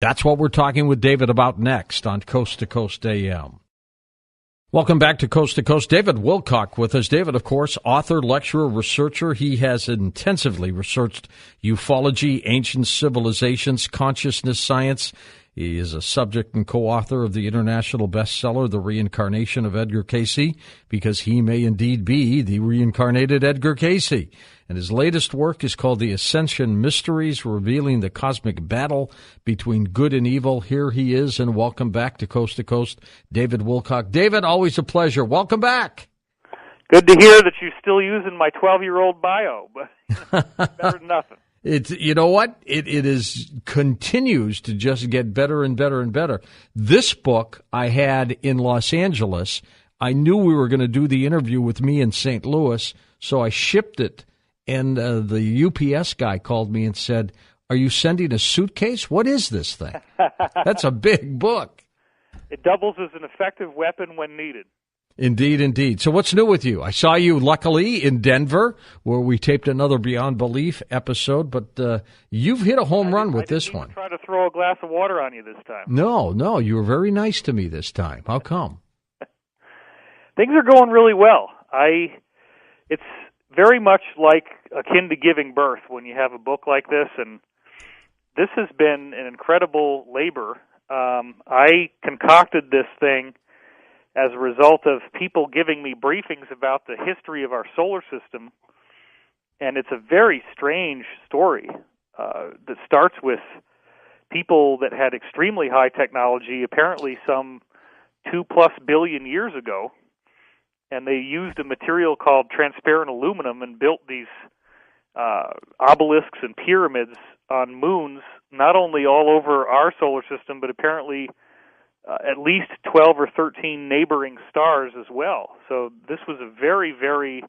That's what we're talking with David about next on Coast to Coast AM. Welcome back to Coast. David Wilcock with us. David, of course, author, lecturer, researcher. He has intensively researched ufology, ancient civilizations, consciousness science. He is a subject and co-author of the international bestseller, The Reincarnation of Edgar Cayce, because he may indeed be the reincarnated Edgar Cayce. And his latest work is called The Ascension Mysteries, revealing the cosmic battle between good and evil. Here he is, and welcome back to Coast, David Wilcock. David, always a pleasure. Welcome back. Good to hear that you're still using my 12-year-old bio, but better than nothing. It's, you know what? It is continues to just get better and better and better. This book I had in Los Angeles. I knew we were going to do the interview with me in St. Louis, so I shipped it. And the UPS guy called me and said, "Are you sending a suitcase? What is this thing?" That's a big book. It doubles as an effective weapon when needed. Indeed, indeed. So what's new with you? I saw you, luckily, in Denver, where we taped another Beyond Belief episode, but you've hit a home run with this one. I didn't try to throw a glass of water on you this time. No, you were very nice to me this time. How come? Things are going really well. It's very much like akin to giving birth when you have a book like this, and this has been an incredible labor. I concocted this thing as a result of people giving me briefings about the history of our solar system, and it's a very strange story that starts with people that had extremely high technology, apparently some 2+ billion years ago, and they used a material called transparent aluminum and built these obelisks and pyramids on moons, not only all over our solar system, but apparently at least 12 or 13 neighboring stars as well. So this was a very, very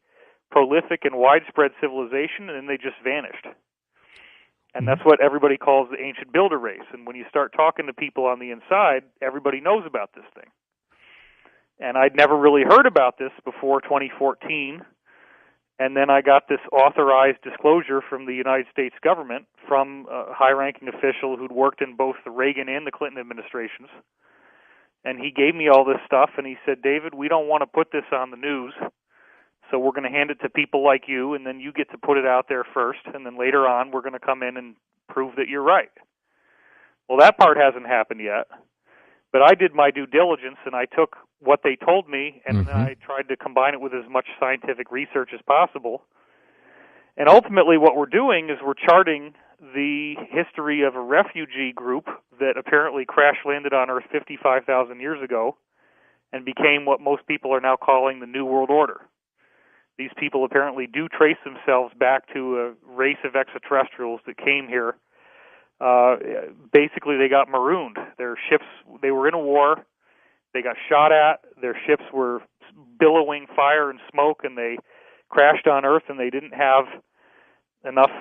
prolific and widespread civilization, and then they just vanished. And that's what everybody calls the ancient builder race. And when you start talking to people on the inside, everybody knows about this thing. And I'd never really heard about this before 2014. And then I got this authorized disclosure from the United States government from a high-ranking official who'd worked in both the Reagan and the Clinton administrations. And he gave me all this stuff, and he said, "David, we don't want to put this on the news, so we're going to hand it to people like you, and then you get to put it out there first, and then later on we're going to come in and prove that you're right." Well, that part hasn't happened yet. But I did my due diligence, and I took what they told me, and I tried to combine it with as much scientific research as possible. And ultimately what we're doing is we're charting the history of a refugee group that apparently crash-landed on Earth 55,000 years ago and became what most people are now calling the New World Order. These people apparently do trace themselves back to a race of extraterrestrials that came here. Basically, they got marooned. Their ships, they were in a war, they got shot at, their ships were billowing fire and smoke, and they crashed on Earth, and they didn't have enough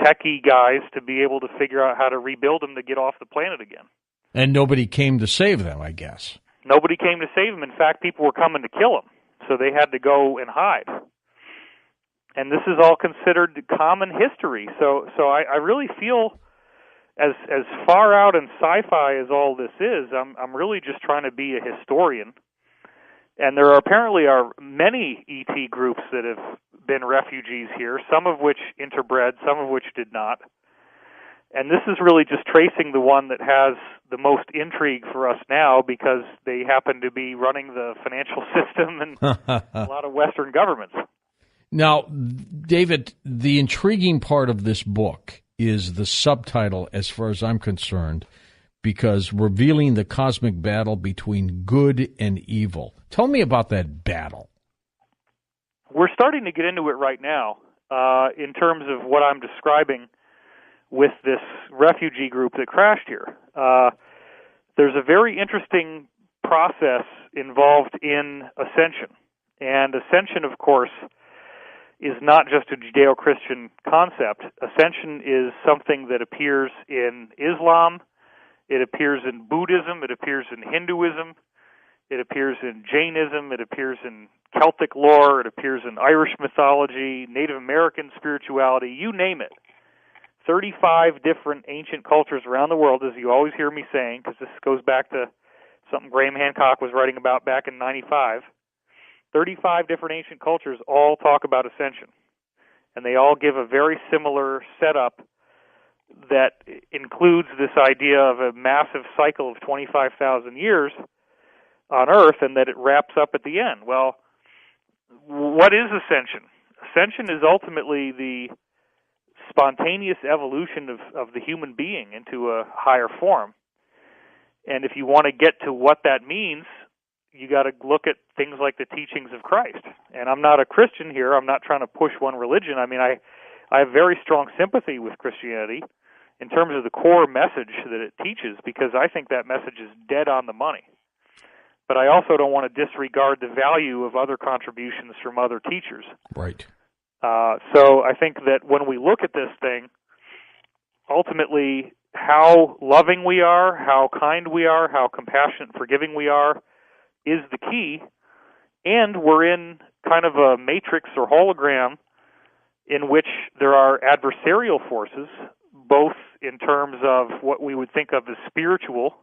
techie guys to be able to figure out how to rebuild them to get off the planet again. And nobody came to save them, I guess. Nobody came to save them. In fact, people were coming to kill them, so they had to go and hide. And this is all considered common history. So I really feel, as far out in sci-fi as all this is, I'm really just trying to be a historian. And there apparently are many ET groups that have been refugees here, some of which interbred, some of which did not. And this is really just tracing the one that has the most intrigue for us now, because they happen to be running the financial system and a lot of Western governments. Now, David, the intriguing part of this book is the subtitle, as far as I'm concerned, because revealing the cosmic battle between good and evil. Tell me about that battle. We're starting to get into it right now in terms of what I'm describing with this refugee group that crashed here. There's a very interesting process involved in ascension. And ascension, of course, is not just a Judeo-Christian concept. Ascension is something that appears in Islam, it appears in Buddhism, it appears in Hinduism, it appears in Jainism, it appears in Celtic lore, it appears in Irish mythology, Native American spirituality, you name it. 35 different ancient cultures around the world, as you always hear me saying, because this goes back to something Graham Hancock was writing about back in 95. 35 different ancient cultures all talk about ascension, and they all give a very similar setup that includes this idea of a massive cycle of 25,000 years on Earth, and that it wraps up at the end. Well, what is ascension? Ascension is ultimately the spontaneous evolution of the human being into a higher form. And if you want to get to what that means, you got to look at things like the teachings of Christ. And I'm not a Christian here. I'm not trying to push one religion. I mean, I have very strong sympathy with Christianity in terms of the core message that it teaches, because I think that message is dead on the money. But I also don't want to disregard the value of other contributions from other teachers. Right. So I think that when we look at this thing, ultimately how loving we are, how kind we are, how compassionate and forgiving we are is the key. And we're in kind of a matrix or hologram in which there are adversarial forces, both in terms of what we would think of as spiritual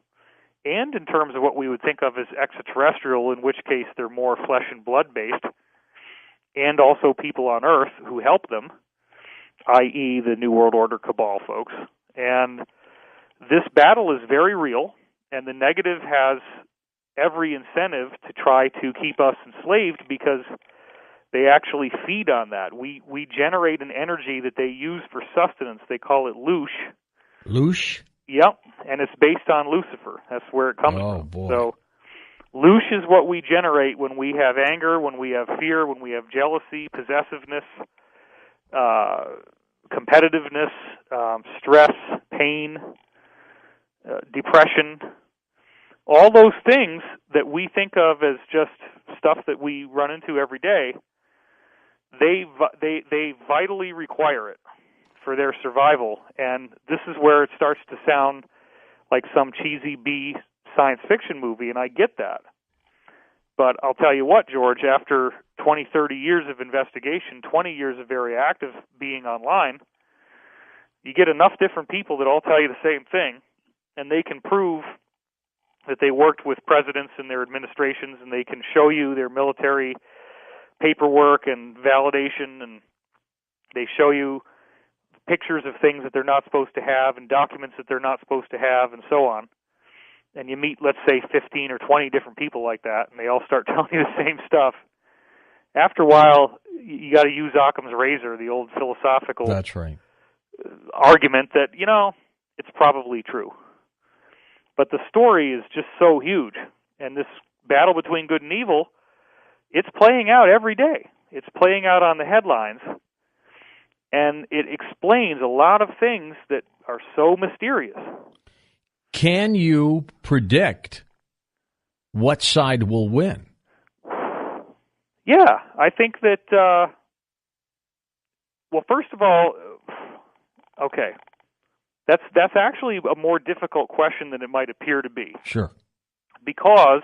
and in terms of what we would think of as extraterrestrial, in which case they're more flesh and blood based, and also people on Earth who help them, i.e. the New World Order cabal folks. And this battle is very real, and the negative has every incentive to try to keep us enslaved because they actually feed on that. We generate an energy that they use for sustenance. They call it loosh. Loosh? Yep, and it's based on Lucifer. That's where it comes from. Boy. So loosh is what we generate when we have anger, when we have fear, when we have jealousy, possessiveness, competitiveness, stress, pain, depression. All those things that we think of as just stuff that we run into every day, they vitally require it for their survival. And this is where it starts to sound like some cheesy B science fiction movie, and I get that. But I'll tell you what, George, after 20, 30 years of investigation, 20 years of very active being online, you get enough different people that all tell you the same thing, and they can prove that they worked with presidents and their administrations, and they can show you their military paperwork and validation, and they show you pictures of things that they're not supposed to have and documents that they're not supposed to have and so on. And you meet, let's say, 15 or 20 different people like that, and they all start telling you the same stuff. After a while, you got to use Occam's razor, the old philosophical That's right. argument that, it's probably true. But the story is just so huge, and this battle between good and evil, it's playing out every day. It's playing out on the headlines, and it explains a lot of things that are so mysterious. Can you predict what side will win? Yeah, I think that, well, first of all, okay, that's actually a more difficult question than it might appear to be. Sure. Because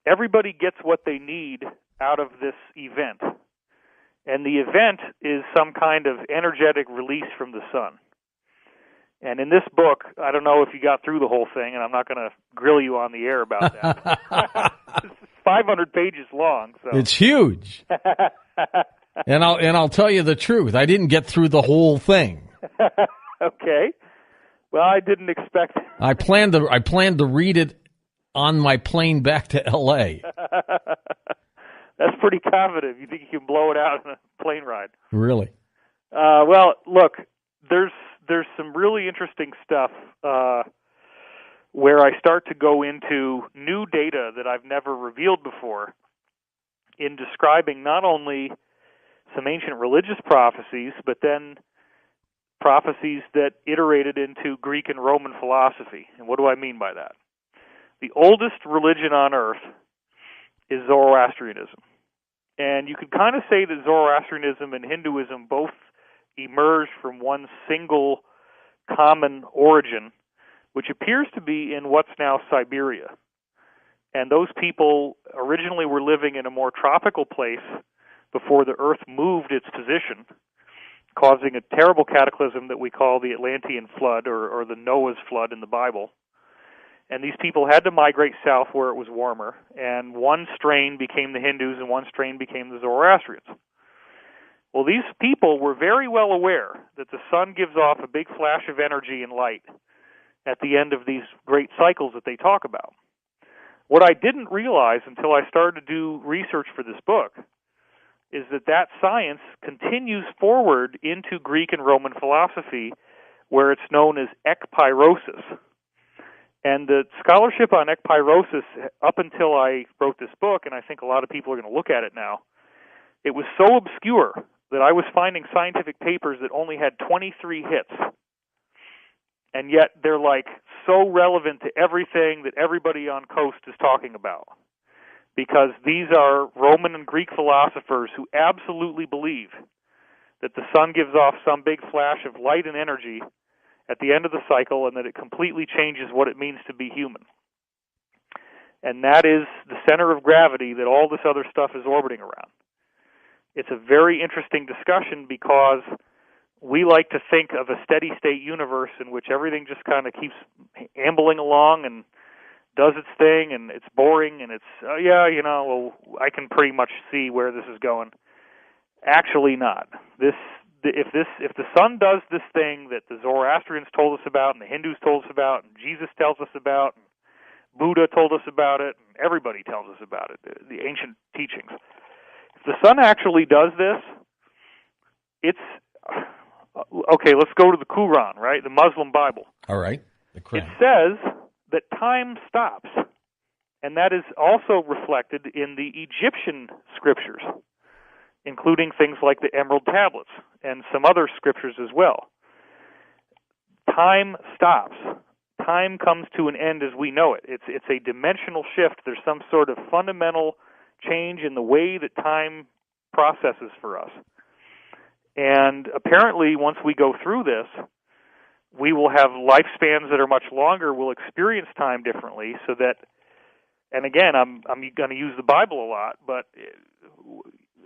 everybody gets what they need out of this event. And the event is some kind of energetic release from the sun. And in this book, I don't know if you got through the whole thing, and I'm not going to grill you on the air about that. It's 500 pages long. So. It's huge. and I'll tell you the truth. I didn't get through the whole thing. Okay. Well, I didn't expect. I planned to read it on my plane back to L.A. That's pretty confident. You think you can blow it out in a plane ride? Really? Well, look, there's some really interesting stuff where I start to go into new data that I've never revealed before in describing not only some ancient religious prophecies, but then prophecies that iterated into Greek and Roman philosophy. And what do I mean by that? The oldest religion on earth is Zoroastrianism. And you could kind of say that Zoroastrianism and Hinduism both emerged from one single common origin, which appears to be in what's now Siberia. And those people originally were living in a more tropical place before the earth moved its position causing a terrible cataclysm that we call the Atlantean flood or the Noah's flood in the Bible. And these people had to migrate south where it was warmer, and one strain became the Hindus and one strain became the Zoroastrians. Well, these people were very well aware that the sun gives off a big flash of energy and light at the end of these great cycles that they talk about. What I didn't realize until I started to do research for this book is that science continues forward into Greek and Roman philosophy, where it's known as ekpyrosis. And the scholarship on ekpyrosis, up until I wrote this book, and I think a lot of people are going to look at it now, it was so obscure that I was finding scientific papers that only had 23 hits. And yet they're like so relevant to everything that everybody on Coast is talking about. Because these are Roman and Greek philosophers who absolutely believe that the sun gives off some big flash of light and energy at the end of the cycle, and that it completely changes what it means to be human. And that is the center of gravity that all this other stuff is orbiting around. It's a very interesting discussion because we like to think of a steady-state universe in which everything just kind of keeps ambling along and does its thing, and it's boring, and it's, I can pretty much see where this is going. Actually not. If the sun does this thing that the Zoroastrians told us about, and the Hindus told us about, and Jesus tells us about, and Buddha told us about it, and everybody tells us about it, the ancient teachings. If the sun actually does this, it's okay. Let's go to the Quran, right? The Muslim Bible. All right. The Quran. It says that time stops, and that is also reflected in the Egyptian scriptures, including things like the Emerald Tablets and some other scriptures as well. Time stops. Time comes to an end as we know it. It's a dimensional shift. There's some sort of fundamental change in the way that time processes for us. And apparently, once we go through this, we will have lifespans that are much longer. We'll experience time differently so that, and again, I'm going to use the Bible a lot, but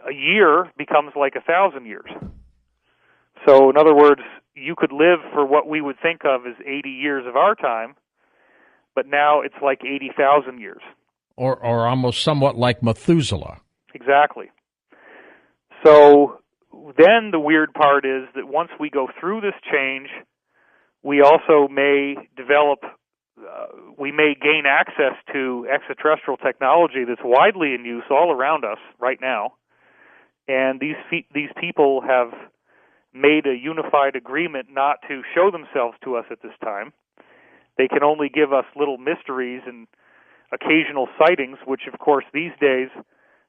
a year becomes like 1,000 years. So in other words, you could live for what we would think of as 80 years of our time, but now it's like 80,000 years. Or almost somewhat like Methuselah. Exactly. So then the weird part is that once we go through this change, we also may develop, we may gain access to extraterrestrial technology that's widely in use all around us right now. And these people have made a unified agreement not to show themselves to us at this time. They can only give us little mysteries and occasional sightings, which, of course, these days,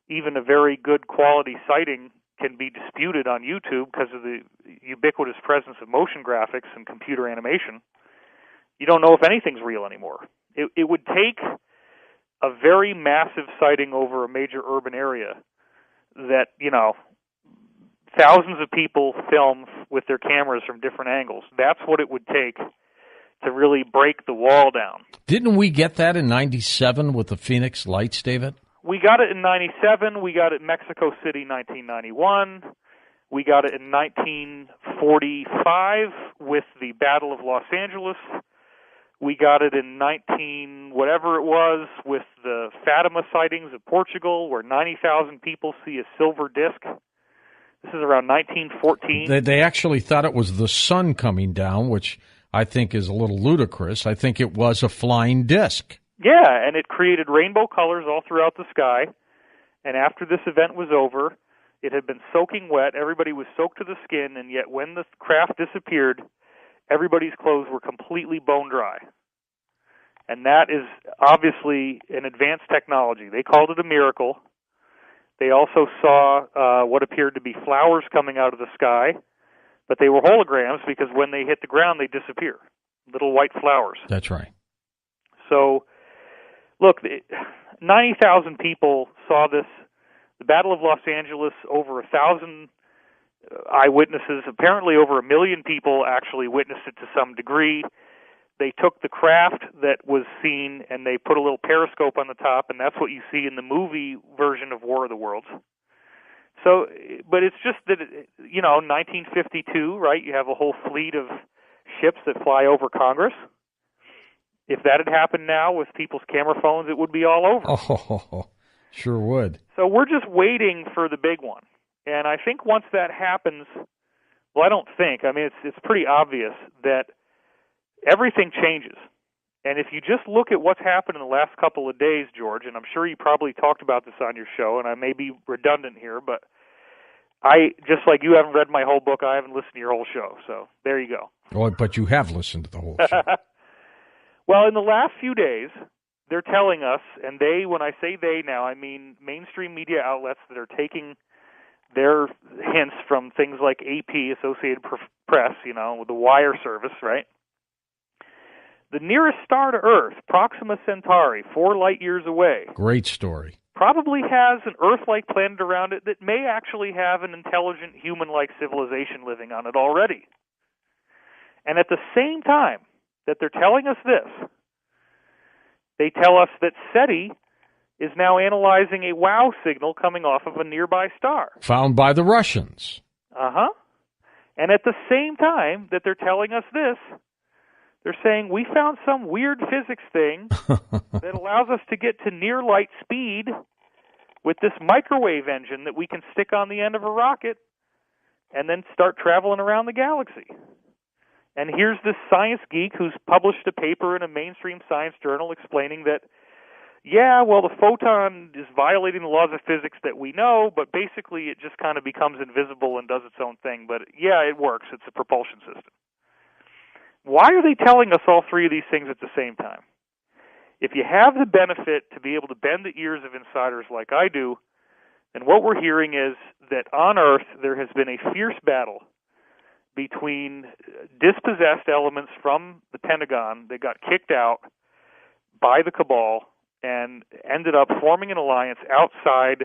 even a very good quality sighting can be disputed on YouTube because of the ubiquitous presence of motion graphics and computer animation. You don't know if anything's real anymore. It would take a very massive sighting over a major urban area that, thousands of people film with their cameras from different angles. That's what it would take to really break the wall down. Didn't we get that in 97 with the Phoenix Lights, David? We got it in 97. We got it in Mexico City 1991. We got it in 1945 with the Battle of Los Angeles. We got it in 19-whatever it was with the Fatima sightings of Portugal, where 90,000 people see a silver disc. This is around 1914. They actually thought it was the sun coming down, which I think is a little ludicrous. I think it was a flying disc. Yeah, and it created rainbow colors all throughout the sky. And after this event was over, it had been soaking wet. Everybody was soaked to the skin, and yet when the craft disappeared, everybody's clothes were completely bone dry. And that is obviously an advanced technology. They called it a miracle. They also saw what appeared to be flowers coming out of the sky, but they were holograms because when they hit the ground, they disappear. Little white flowers. That's right. So, look, 90,000 people saw this. The Battle of Los Angeles, over 1,000 eyewitnesses. Apparently over 1 million people actually witnessed it to some degree. They took the craft that was seen and they put a little periscope on the top, and that's what you see in the movie version of War of the Worlds. So, but it's just that, 1952, right? You have a whole fleet of ships that fly over Congress. If that had happened now with people's camera phones, it would be all over. Oh, sure would. So we're just waiting for the big one. And I think once that happens, well, I don't think. I mean, it's pretty obvious that everything changes. And if you just look at what's happened in the last couple of days, George, and I'm sure you probably talked about this on your show, and I may be redundant here, but just like you haven't read my whole book, I haven't listened to your whole show. So there you go. Well, but you have listened to the whole show. Well, in the last few days, they're telling us, and when I say they now, I mean mainstream media outlets that are taking their hints from things like AP, Associated Press, with the wire service, right? The nearest star to Earth, Proxima Centauri, 4 light years away. Great story. Probably has an Earth-like planet around it that may actually have an intelligent human-like civilization living on it already. And at the same time that they're telling us this, they tell us that SETI is now analyzing a WOW signal coming off of a nearby star. Found by the Russians. Uh-huh. And at the same time that they're telling us this, they're saying, we found some weird physics thing that allows us to get to near light speed with this microwave engine that we can stick on the end of a rocket and then start traveling around the galaxy. And here's this science geek who's published a paper in a mainstream science journal explaining that, the photon is violating the laws of physics that we know, but basically it just kind of becomes invisible and does its own thing. But it works. It's a propulsion system. Why are they telling us all three of these things at the same time? If you have the benefit to be able to bend the ears of insiders like I do, then what we're hearing is that on Earth there has been a fierce battle between dispossessed elements from the Pentagon that got kicked out by the cabal and ended up forming an alliance outside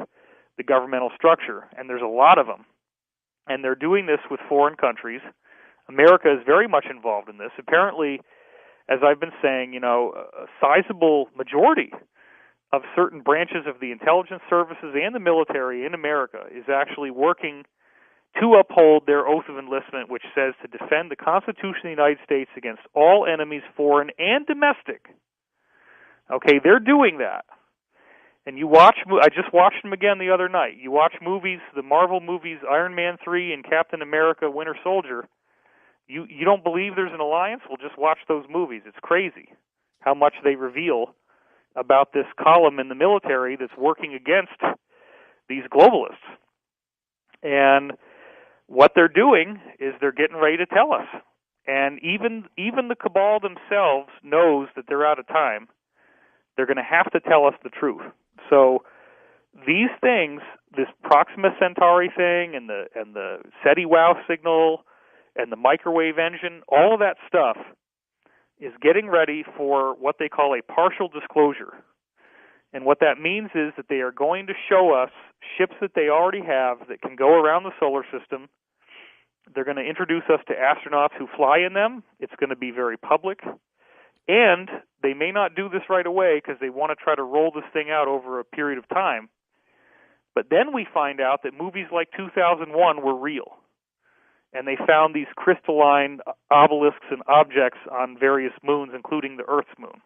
the governmental structure. And there's a lot of them. And they're doing this with foreign countries. America is very much involved in this. Apparently, as I've been saying, a sizable majority of certain branches of the intelligence services and the military in America is actually working to uphold their oath of enlistment, which says to defend the Constitution of the United States against all enemies, foreign and domestic. Okay, they're doing that. And I just watched them again the other night. You watch movies, the Marvel movies, Iron Man 3 and Captain America Winter Soldier. You don't believe there's an alliance? Well, just watch those movies. It's crazy how much they reveal about this column in the military that's working against these globalists. And what they're doing is they're getting ready to tell us. And even the cabal themselves knows that they're out of time. They're going to have to tell us the truth. So these things, this Proxima Centauri thing and the SETI WOW signal and the microwave engine, all of that stuff is getting ready for what they call a partial disclosure. And what that means is that they are going to show us ships that they already have that can go around the solar system. They're going to introduce us to astronauts who fly in them. It's going to be very public. And they may not do this right away because they want to try to roll this thing out over a period of time. But then we find out that movies like 2001 were real. And they found these crystalline obelisks and objects on various moons, including the Earth's moon.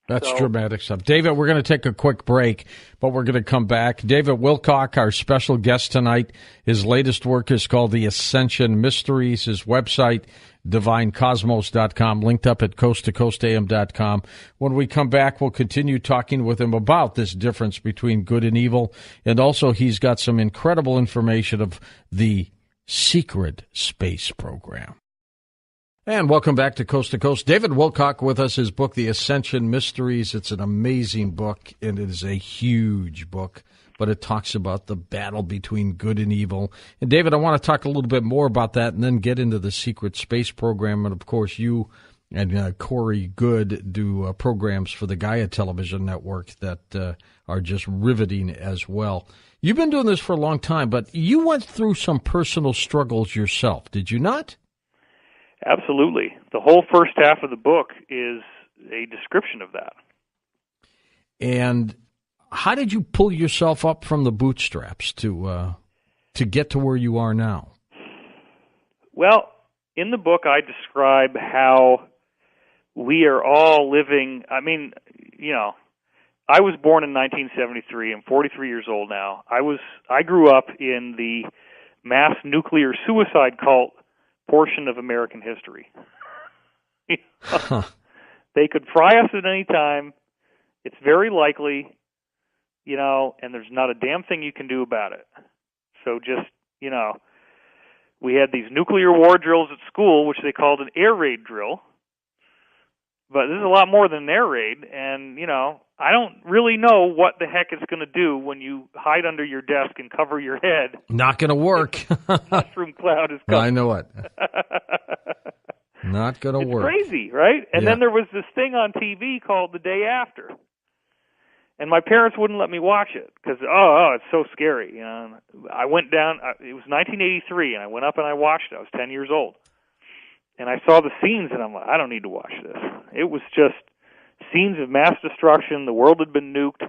That's dramatic stuff. David, we're going to take a quick break, but we're going to come back. David Wilcock, our special guest tonight, his latest work is called The Ascension Mysteries. His website, divinecosmos.com, linked up at coasttocoastam.com. When we come back, we'll continue talking with him about this difference between good and evil. And also, he's got some incredible information of the secret space program. And welcome back to Coast to Coast. David Wilcock with us, his book, The Ascension Mysteries. It's an amazing book, and it is a huge book, but it talks about the battle between good and evil. And, David, I want to talk a little bit more about that and then get into the secret space program. And, of course, you and Corey Good do programs for the Gaia television network that are just riveting as well. You've been doing this for a long time, but you went through some personal struggles yourself, did you not? Absolutely. The whole first half of the book is a description of that. And how did you pull yourself up from the bootstraps to to get to where you are now? Well, in the book, I describe how we are all living. I mean, I was born in 1973. I'm 43 years old now. I grew up in the mass nuclear suicide cult portion of American history. Huh. They could fry us at any time. It's very likely, and there's not a damn thing you can do about it. So just, we had these nuclear war drills at school, which they called an air raid drill. But this is a lot more than an air raid, and, I don't really know what the heck it's going to do when you hide under your desk and cover your head. Not going to work. Mushroom cloud is coming. I know it. Not going to work. It's crazy, right? And then there was this thing on TV called The Day After. And my parents wouldn't let me watch it because, it's so scary. I went down, it was 1983, and I went up and I watched it. I was 10 years old. And I saw the scenes, and I'm like, I don't need to watch this. It was just scenes of mass destruction. The world had been nuked.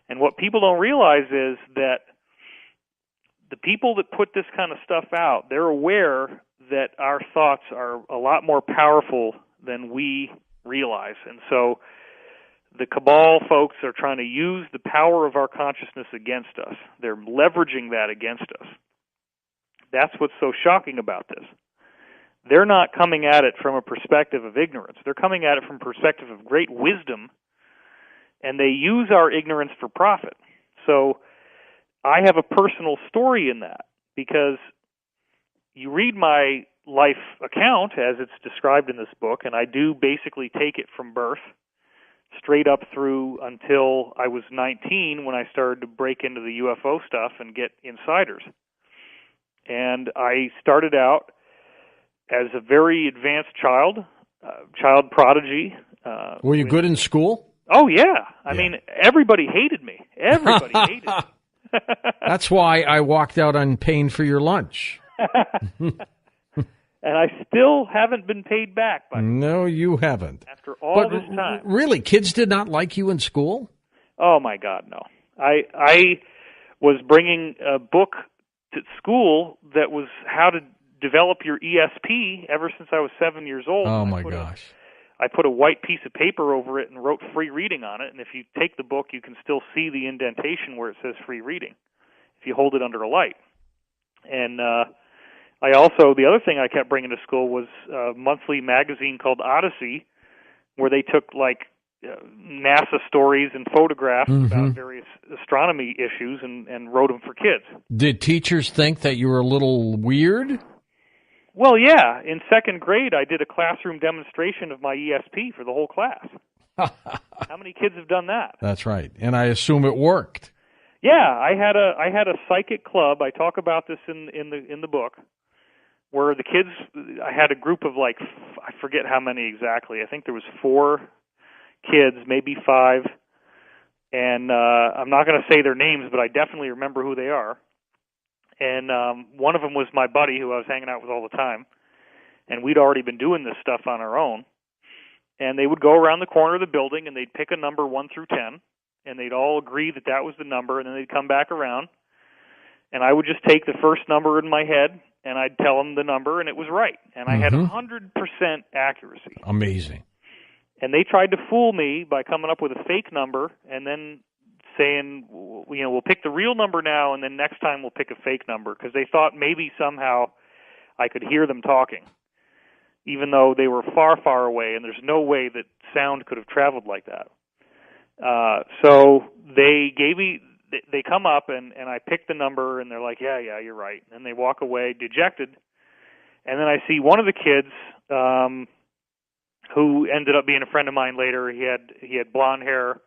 And what people don't realize is that the people that put this kind of stuff out, they're aware that our thoughts are a lot more powerful than we realize. And so the cabal folks are trying to use the power of our consciousness against us. They're leveraging that against us. That's what's so shocking about this. They're not coming at it from a perspective of ignorance. They're coming at it from a perspective of great wisdom, and they use our ignorance for profit. So I have a personal story in that, because you read my life account as it's described in this book, and I do basically take it from birth straight up through until I was 19 when I started to break into the UFO stuff and get insiders. And I started out as a very advanced child prodigy. Were you good in school? Oh, yeah. I mean, everybody hated me. Everybody hated me. That's why I walked out on paying for your lunch. And I still haven't been paid back. By No, you haven't. After all this time. Really, kids did not like you in school? Oh, my God, no. I was bringing a book to school that was how to develop your ESP ever since I was 7 years old. Oh, my gosh. I put a white piece of paper over it and wrote free reading on it, and if you take the book, you can still see the indentation where it says free reading if you hold it under a light. And I also, the other thing I kept bringing to school was a monthly magazine called Odyssey, where they took, NASA stories and photographs about various astronomy issues and wrote them for kids. Did teachers think that you were a little weird? Well, yeah. In second grade, I did a classroom demonstration of my ESP for the whole class. How many kids have done that? That's right. And I assume it worked. Yeah, I had a psychic club. I talk about this in the book, where the kids, I had a group of I forget how many exactly. I think there was 4 kids, maybe 5. And I'm not going to say their names, but I definitely remember who they are. And one of them was my buddy who I was hanging out with all the time. And we'd already been doing this stuff on our own. And they would go around the corner of the building, and they'd pick a number 1 through 10. And they'd all agree that that was the number, and then they'd come back around. And I would just take the first number in my head, and I'd tell them the number, and it was right. And I had 100% accuracy. Amazing. And they tried to fool me by coming up with a fake number and then saying, we'll pick the real number now, and then next time we'll pick a fake number, because they thought maybe somehow I could hear them talking, even though they were far, far away, and there's no way that sound could have traveled like that. So they they come up, and I pick the number, and they're like, yeah, you're right. And they walk away dejected. And then I see one of the kids, who ended up being a friend of mine later. He had blonde hair,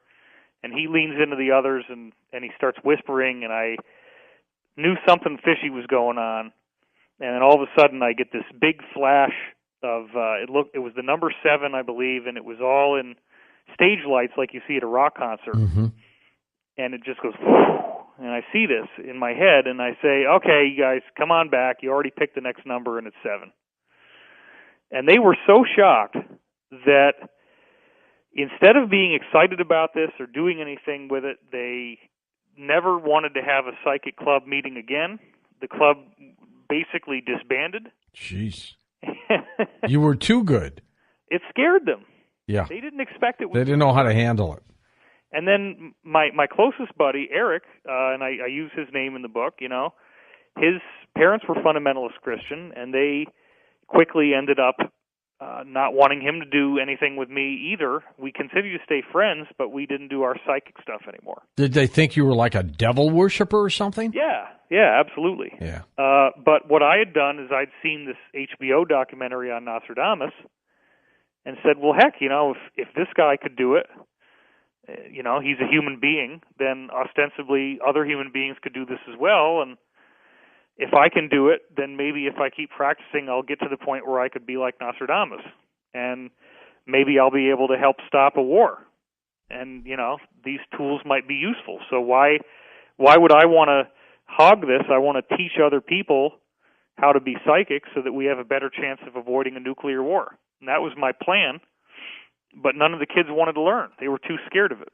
and he leans into the others, and he starts whispering, and I knew something fishy was going on. And then all of a sudden I get this big flash of, it was the number 7, I believe, and it was all in stage lights like you see at a rock concert. And it just goes, and I see this in my head, and I say, okay, you guys, come on back. You already picked the next number, and it's 7. And they were so shocked that instead of being excited about this or doing anything with it, they never wanted to have a psychic club meeting again. The club basically disbanded. Jeez. You were too good. It scared them. Yeah. They didn't expect it. They didn't know how to handle it. And then my closest buddy, Eric, and I use his name in the book, his parents were fundamentalist Christian, and they quickly ended up not wanting him to do anything with me either. We continued to stay friends, but we didn't do our psychic stuff anymore. Did they think you were like a devil worshiper or something? Yeah, absolutely. Yeah. But what I had done is I'd seen this HBO documentary on Nostradamus and said, well, heck, if this guy could do it, he's a human being, then ostensibly other human beings could do this as well. And if I can do it, then maybe if I keep practicing, I'll get to the point where I could be like Nostradamus. And maybe I'll be able to help stop a war. And, these tools might be useful. So why would I want to hog this? I want to teach other people how to be psychic so that we have a better chance of avoiding a nuclear war. And that was my plan. But none of the kids wanted to learn. They were too scared of it.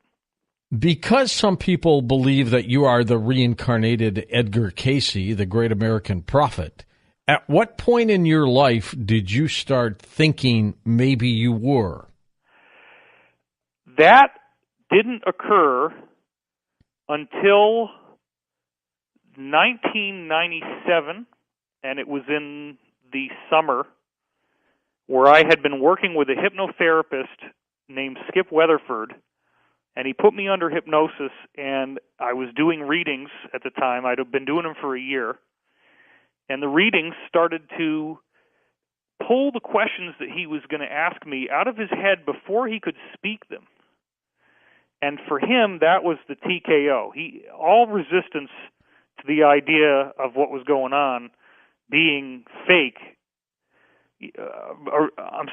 Because some people believe that you are the reincarnated Edgar Cayce, the great American prophet, at what point in your life did you start thinking maybe you were? That didn't occur until 1997, and it was in the summer, where I had been working with a hypnotherapist named Skip Weatherford, and he put me under hypnosis, and I was doing readings at the time. I'd been doing them for a year, and the readings started to pull the questions that he was going to ask me out of his head before he could speak them. And for him, that was the TKO. All resistance to the idea of what was going on being fake,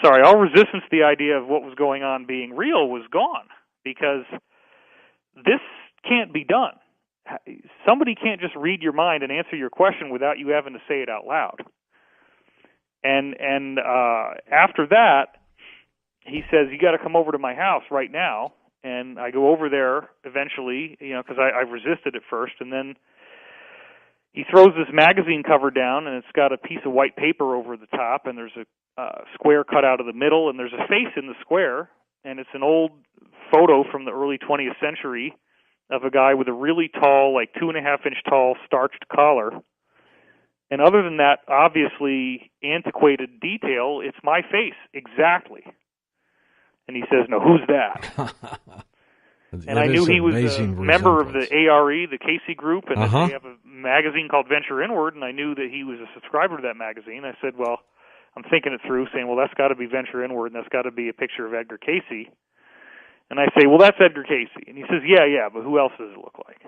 all resistance to the idea of what was going on being real was gone, because this can't be done. Somebody can't just read your mind and answer your question without you having to say it out loud. And after that, he says, you got to come over to my house right now. And I go over there eventually, because I resisted at first, and then he throws this magazine cover down, and it's got a piece of white paper over the top, and there's a square cut out of the middle, and there's a face in the square, and it's an old photo from the early 20th century of a guy with a really tall, like 2.5-inch tall, starched collar. And other than that, obviously antiquated detail, it's my face, exactly. And he says, no, who's that? And I knew he was a member of the ARE, the Cayce Group, and they have a magazine called Venture Inward, and I knew that he was a subscriber to that magazine. I said, well, I'm thinking it through, saying, well, that's got to be Venture Inward, and that's got to be a picture of Edgar Cayce. And I say, well, that's Edgar Cayce. And he says, yeah, but who else does it look like?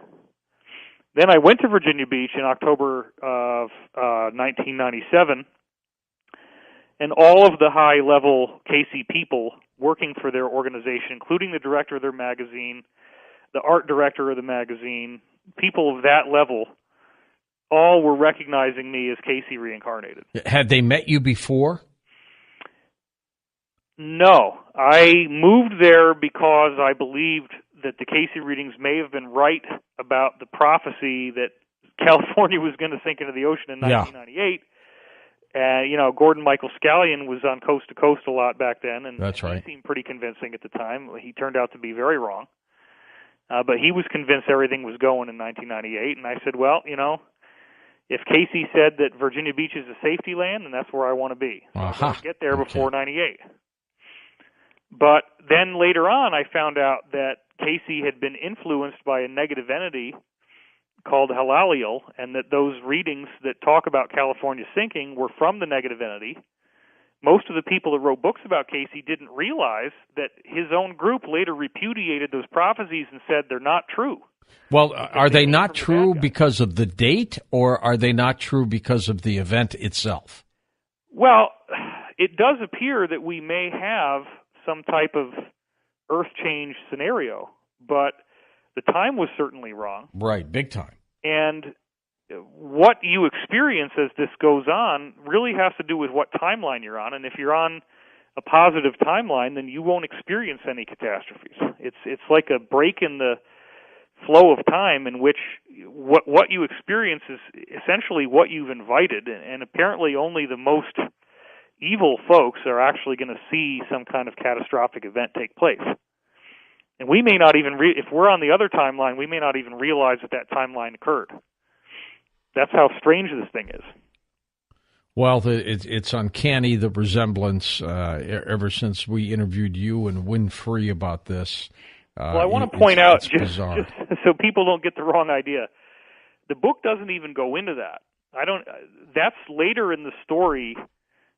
Then I went to Virginia Beach in October of 1997, and all of the high-level Cayce people working for their organization, including the director of their magazine, the art director of the magazine, people of that level, all were recognizing me as Cayce reincarnated. Had they met you before? No. I moved there because I believed that the Cayce readings may have been right about the prophecy that California was going to sink into the ocean in 1998. Gordon Michael Scallion was on Coast to Coast a lot back then, and that's right. He seemed pretty convincing at the time. He turned out to be very wrong. But he was convinced everything was going in 1998, and I said, well, if Cayce said that Virginia Beach is a safety land, then that's where I want to be. So I get there before 98. But then later on, I found out that Cayce had been influenced by a negative entity called Halaliel, and that those readings that talk about California sinking were from the negative entity. Most of the people that wrote books about Cayce didn't realize that his own group later repudiated those prophecies and said they're not true. Well, are they not true because of the date, or are they not true because of the event itself? Well, it does appear that we may have some type of earth change scenario, but the time was certainly wrong. Right, big time. And what you experience as this goes on really has to do with what timeline you're on. And if you're on a positive timeline, then you won't experience any catastrophes. It's like a break in the flow of time in which what you experience is essentially what you've invited, and apparently only the most evil folks are actually going to see some kind of catastrophic event take place. And we may not even, if we're on the other timeline, we may not even realize that timeline occurred. That's how strange this thing is. Well, it's uncanny, the resemblance, ever since we interviewed you and Winfrey about this. Well, I want to point out, just so people don't get the wrong idea, the book doesn't even go into that. That's later in the story.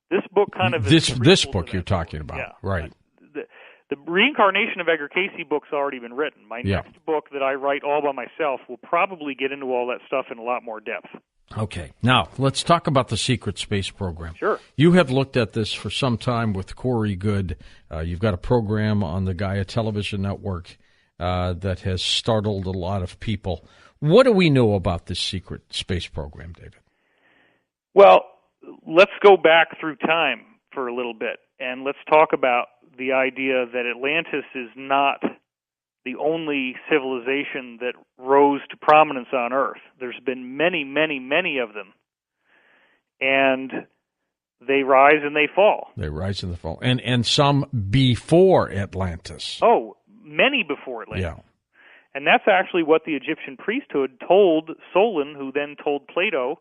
This book kind of this book you're talking about, yeah. Right? The Reincarnation of Edgar Casey book's already been written. My next book that I write all by myself will probably get into all that stuff in a lot more depth. Okay. Now, let's talk about the secret space program. Sure. You have looked at this for some time with Corey Good. You've got a program on the Gaia Television Network that has startled a lot of people. What do we know about this secret space program, David? Well, let's go back through time for a little bit, and let's talk about the idea that Atlantis is not the only civilization that rose to prominence on Earth. There's been many, many, many of them, and they rise and they fall. They rise and they fall. And some before Atlantis. Oh, many before Atlantis. Yeah. And that's actually what the Egyptian priesthood told Solon, who then told Plato,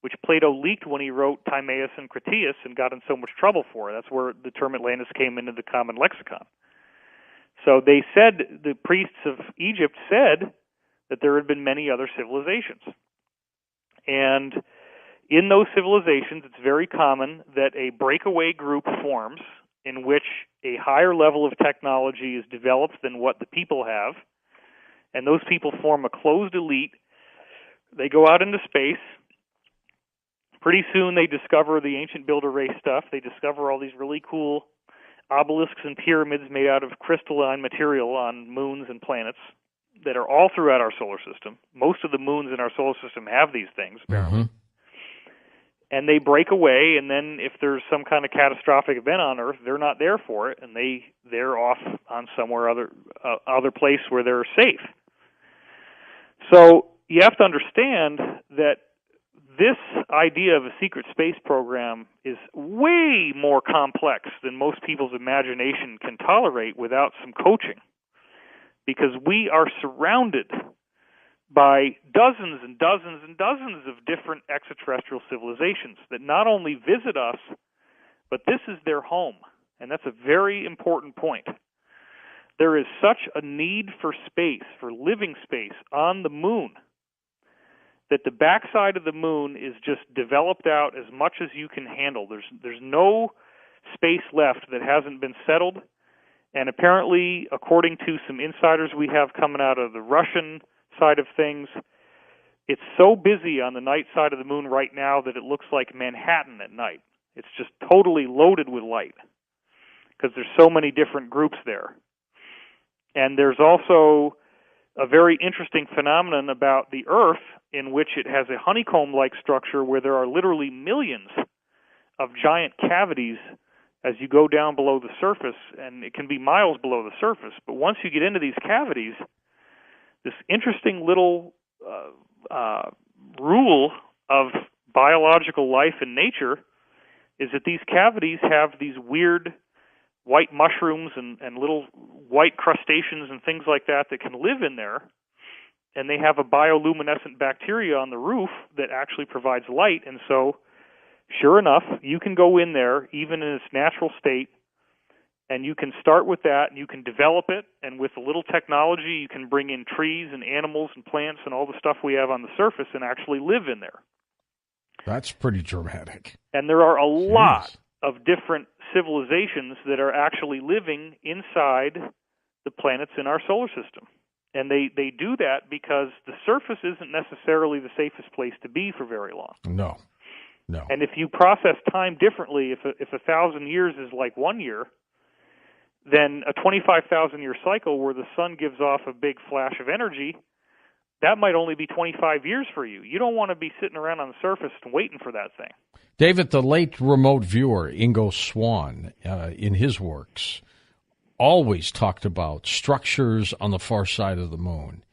which Plato leaked when he wrote Timaeus and Critias and got in so much trouble for it. That's where the term Atlantis came into the common lexicon. So they said, the priests of Egypt said that there had been many other civilizations. And in those civilizations, it's very common that a breakaway group forms in which a higher level of technology is developed than what the people have, and those people form a closed elite. They go out into space. Pretty soon they discover the ancient builder race stuff. They discover all these really cool obelisks and pyramids made out of crystalline material on moons and planets that are all throughout our solar system. Most of the moons in our solar system have these things, apparently. Mm-hmm. And they break away, and then if there's some kind of catastrophic event on Earth, they're not there for it, and they're off on somewhere other place where they're safe. So you have to understand that this idea of a secret space program is way more complex than most people's imagination can tolerate without some coaching, because we are surrounded by dozens and dozens and dozens of different extraterrestrial civilizations that not only visit us, but this is their home, and that's a very important point. There is such a need for space, for living space on the moon, that the backside of the moon is just developed out as much as you can handle. There's no space left that hasn't been settled, and apparently, according to some insiders we have coming out of the Russian side of things, it's so busy on the night side of the moon right now that it looks like Manhattan at night. It's just totally loaded with light because there's so many different groups there. And there's also a very interesting phenomenon about the Earth in which it has a honeycomb-like structure where there are literally millions of giant cavities as you go down below the surface, and it can be miles below the surface. But once you get into these cavities, this interesting little rule of biological life in nature is that these cavities have these weird white mushrooms and little white crustaceans and things like that can live in there, and they have a bioluminescent bacteria on the roof that actually provides light. And so, sure enough, you can go in there, even in its natural state, and you can start with that, and you can develop it, and with a little technology, you can bring in trees and animals and plants and all the stuff we have on the surface and actually live in there. That's pretty dramatic. And there are a lot of different civilizations that are actually living inside the planets in our solar system. And they do that because the surface isn't necessarily the safest place to be for very long. No. And if you process time differently, if 1,000 years is like 1 year, then a 25,000-year cycle where the sun gives off a big flash of energy, that might only be 25 years for you. You don't want to be sitting around on the surface and waiting for that thing. David, the late remote viewer, Ingo Swann, in his works, always talked about structures on the far side of the moon.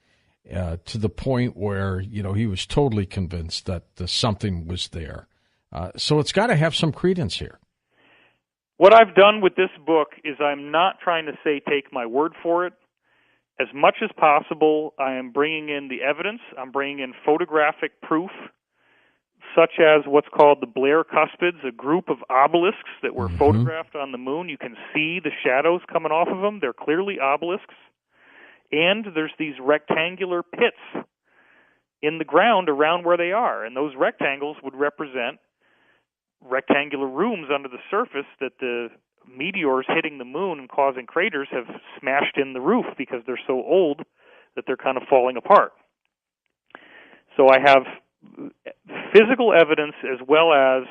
to the point where, he was totally convinced that something was there. So it's got to have some credence here. What I've done with this book is I'm not trying to say take my word for it. As much as possible, I am bringing in the evidence. I'm bringing in photographic proof, such as what's called the Blair Cuspids, a group of obelisks that were photographed on the moon. You can see the shadows coming off of them. They're clearly obelisks. And there's these rectangular pits in the ground around where they are. And those rectangles would represent rectangular rooms under the surface that the meteors hitting the moon and causing craters have smashed in the roof because they're so old that they're kind of falling apart. So I have physical evidence as well as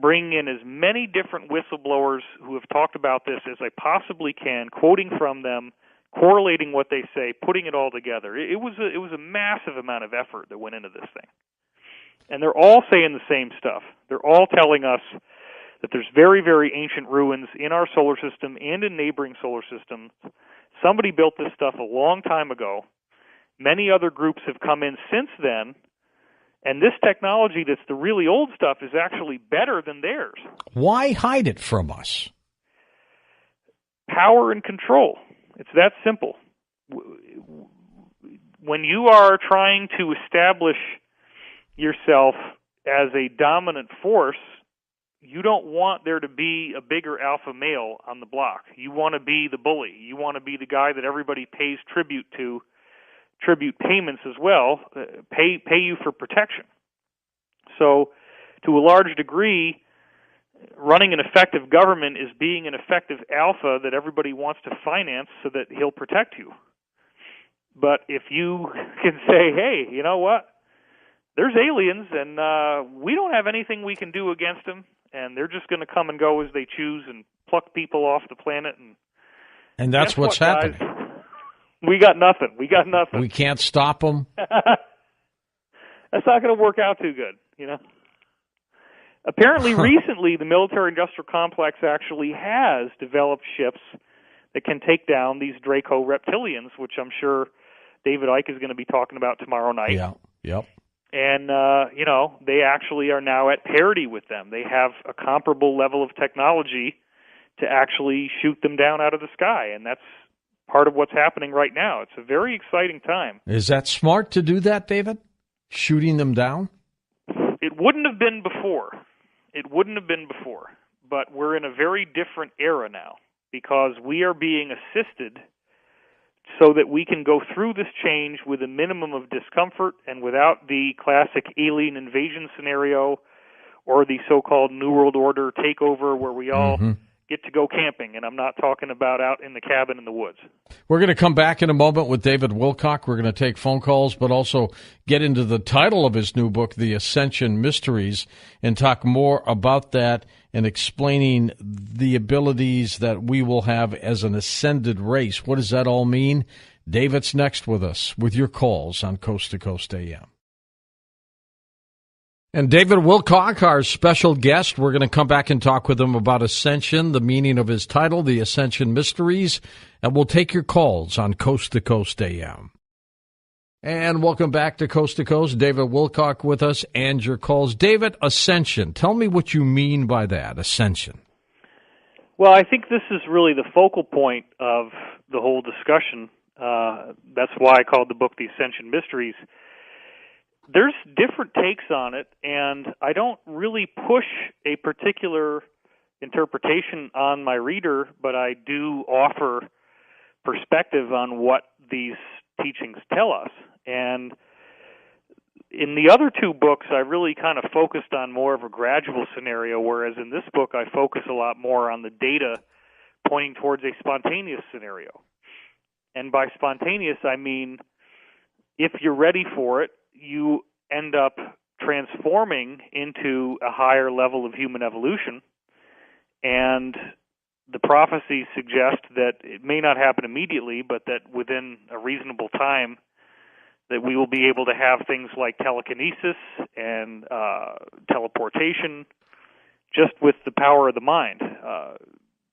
bringing in as many different whistleblowers who have talked about this as I possibly can, quoting from them, correlating what they say, putting it all together. It was a massive amount of effort that went into this thing. And they're all saying the same stuff. They're all telling us that there's very, very ancient ruins in our solar system and in neighboring solar systems. Somebody built this stuff a long time ago. Many other groups have come in since then, and this technology that's the really old stuff is actually better than theirs. Why hide it from us? Power and control. It's that simple. When you are trying to establish yourself as a dominant force, you don't want there to be a bigger alpha male on the block. You want to be the bully. You want to be the guy that everybody pays tribute to, tribute payments as well, pay you for protection. So, to a large degree, running an effective government is being an effective alpha that everybody wants to finance so that he'll protect you. But if you can say, hey, you know what? There's aliens, and we don't have anything we can do against them, and they're just going to come and go as they choose and pluck people off the planet. And that's what's happening. Guys? We got nothing. We can't stop them. That's not going to work out too good, Apparently, recently, the military-industrial complex actually has developed ships that can take down these Draco reptilians, which I'm sure David Icke is going to be talking about tomorrow night. Yeah, yep. And, they actually are now at parity with them. They have a comparable level of technology to actually shoot them down out of the sky, and that's part of what's happening right now. It's a very exciting time. Is that smart to do that, David? Shooting them down? It wouldn't have been before. But we're in a very different era now because we are being assisted so that we can go through this change with a minimum of discomfort and without the classic alien invasion scenario or the so-called New World Order takeover where we all get to go camping, and I'm not talking about out in the cabin in the woods. We're going to come back in a moment with David Wilcock. We're going to take phone calls, but also get into the title of his new book, The Ascension Mysteries, and talk more about that and explaining the abilities that we will have as an ascended race. What does that all mean? David's next with us with your calls on Coast to Coast AM. And David Wilcock, our special guest, we're going to come back and talk with him about Ascension, the meaning of his title, The Ascension Mysteries, and we'll take your calls on Coast to Coast AM. And welcome back to Coast, David Wilcock with us and your calls. David, Ascension, tell me what you mean by that, Ascension. Well, I think this is really the focal point of the whole discussion. That's why I called the book The Ascension Mysteries. There's different takes on it, and I don't really push a particular interpretation on my reader, but I do offer perspective on what these teachings tell us. And in the other two books, I really kind of focused on more of a gradual scenario, whereas in this book, I focus a lot more on the data pointing towards a spontaneous scenario. And by spontaneous, I mean if you're ready for it, you end up transforming into a higher level of human evolution, and the prophecies suggest that it may not happen immediately, but that within a reasonable time that we will be able to have things like telekinesis and teleportation just with the power of the mind,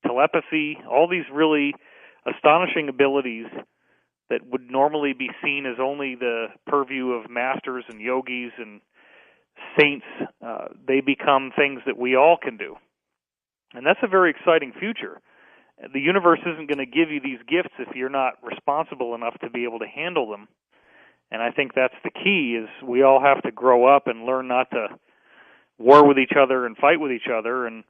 telepathy, all these really astonishing abilities that would normally be seen as only the purview of masters and yogis and saints, they become things that we all can do. And that's a very exciting future. The universe isn't going to give you these gifts if you're not responsible enough to be able to handle them. And I think that's the key, is we all have to grow up and learn not to war with each other and fight with each other. And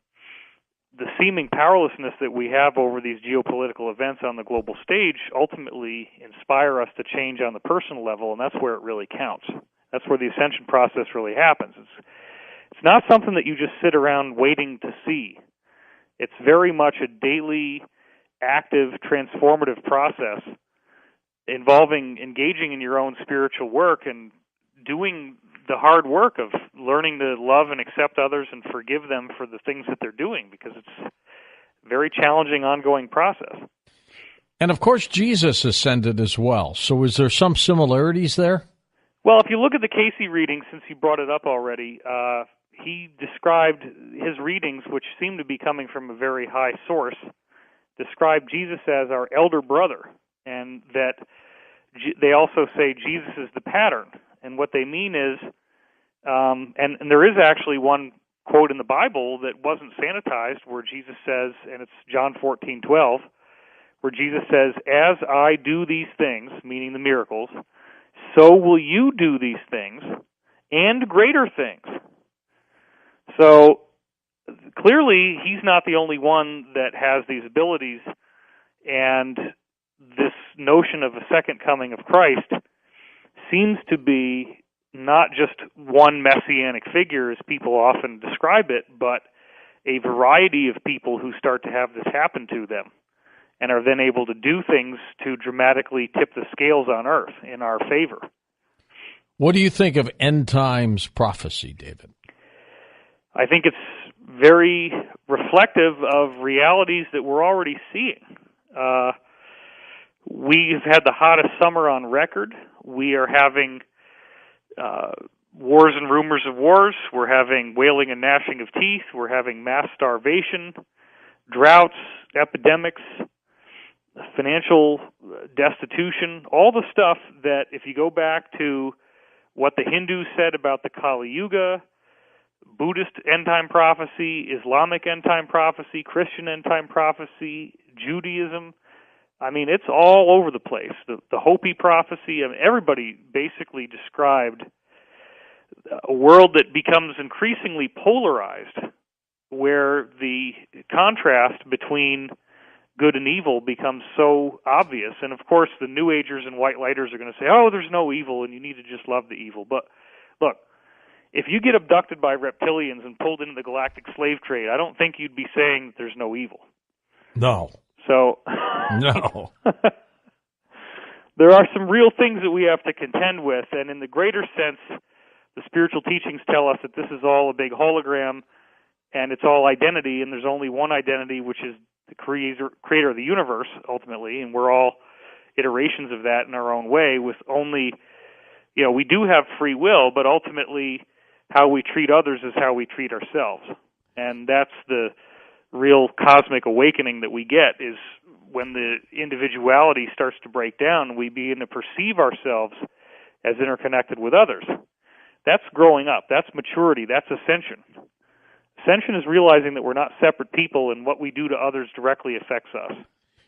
the seeming powerlessness that we have over these geopolitical events on the global stage ultimately inspire us to change on the personal level, and that's where it really counts. That's where the ascension process really happens. It's not something that you just sit around waiting to see. It's very much a daily, active, transformative process involving engaging in your own spiritual work and doing the hard work of learning to love and accept others and forgive them for the things that they're doing, because it's a very challenging, ongoing process. And, of course, Jesus ascended as well. So is there some similarities there? Well, if you look at the Casey reading, since you brought it up already, he described his readings, which seem to be coming from a very high source, described Jesus as our elder brother, and that they also say Jesus is the pattern. And what they mean is, and there is actually one quote in the Bible that wasn't sanitized where Jesus says, and it's John 14:12, where Jesus says, "As I do these things," meaning the miracles, "so will you do these things, and greater things." So clearly, he's not the only one that has these abilities, and this notion of a second coming of Christ seems to be not just one messianic figure, as people often describe it, but a variety of people who start to have this happen to them and are then able to do things to dramatically tip the scales on earth in our favor. What do you think of end times prophecy, David? I think it's very reflective of realities that we're already seeing. We've had the hottest summer on record. We are having wars and rumors of wars. We're having wailing and gnashing of teeth. We're having mass starvation, droughts, epidemics, financial destitution, all the stuff that if you go back to what the Hindus said about the Kali Yuga, Buddhist end-time prophecy, Islamic end-time prophecy, Christian end-time prophecy, Judaism, I mean, it's all over the place. The Hopi prophecy, I mean, everybody basically described a world that becomes increasingly polarized, where the contrast between good and evil becomes so obvious. And, of course, the New Agers and White Lighters are going to say, oh, there's no evil, and you need to just love the evil. But, look, if you get abducted by reptilians and pulled into the galactic slave trade, I don't think you'd be saying there's no evil. No. So, no. There are some real things that we have to contend with, and in the greater sense, the spiritual teachings tell us that this is all a big hologram, and it's all identity, and there's only one identity, which is the creator of the universe, ultimately, and we're all iterations of that in our own way, with only, we do have free will, but ultimately how we treat others is how we treat ourselves. And that's the real cosmic awakening that we get, is when the individuality starts to break down, we begin to perceive ourselves as interconnected with others. That's growing up. That's maturity. That's ascension. Ascension is realizing that we're not separate people, and what we do to others directly affects us.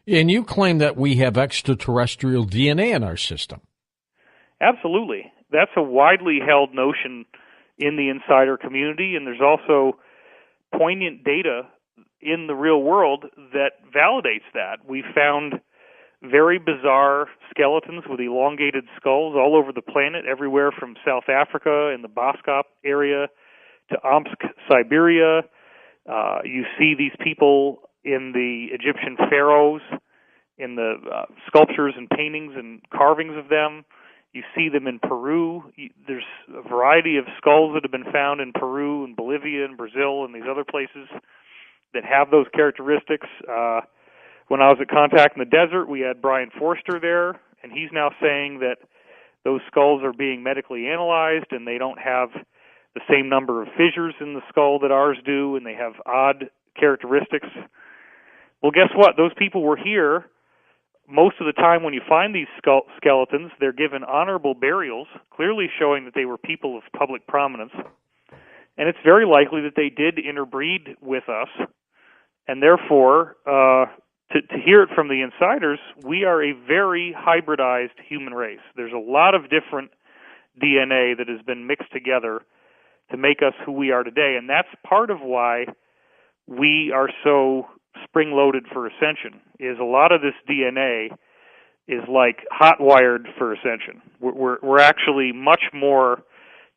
And you claim that we have extraterrestrial DNA in our system. Absolutely. That's a widely held notion in the insider community, and there's also poignant data in the real world that validates that. We found very bizarre skeletons with elongated skulls all over the planet, everywhere from South Africa in the Boskop area to Omsk, Siberia. You see these people in the Egyptian pharaohs, in the sculptures and paintings and carvings of them. You see them in Peru. There's a variety of skulls that have been found in Peru and Bolivia and Brazil and these other places that have those characteristics. When I was at Contact in the Desert, we had Brian Forster there, and he's now saying that those skulls are being medically analyzed and they don't have the same number of fissures in the skull that ours do, and they have odd characteristics. Well, guess what? Those people were here most of the time when you find these skeletons, they're given honorable burials, clearly showing that they were people of public prominence. And it's very likely that they did interbreed with us. And therefore, to hear it from the insiders, we are a very hybridized human race. There's a lot of different DNA that has been mixed together to make us who we are today. And that's part of why we are so spring-loaded for ascension, is a lot of this DNA is like hot-wired for ascension. We're actually much more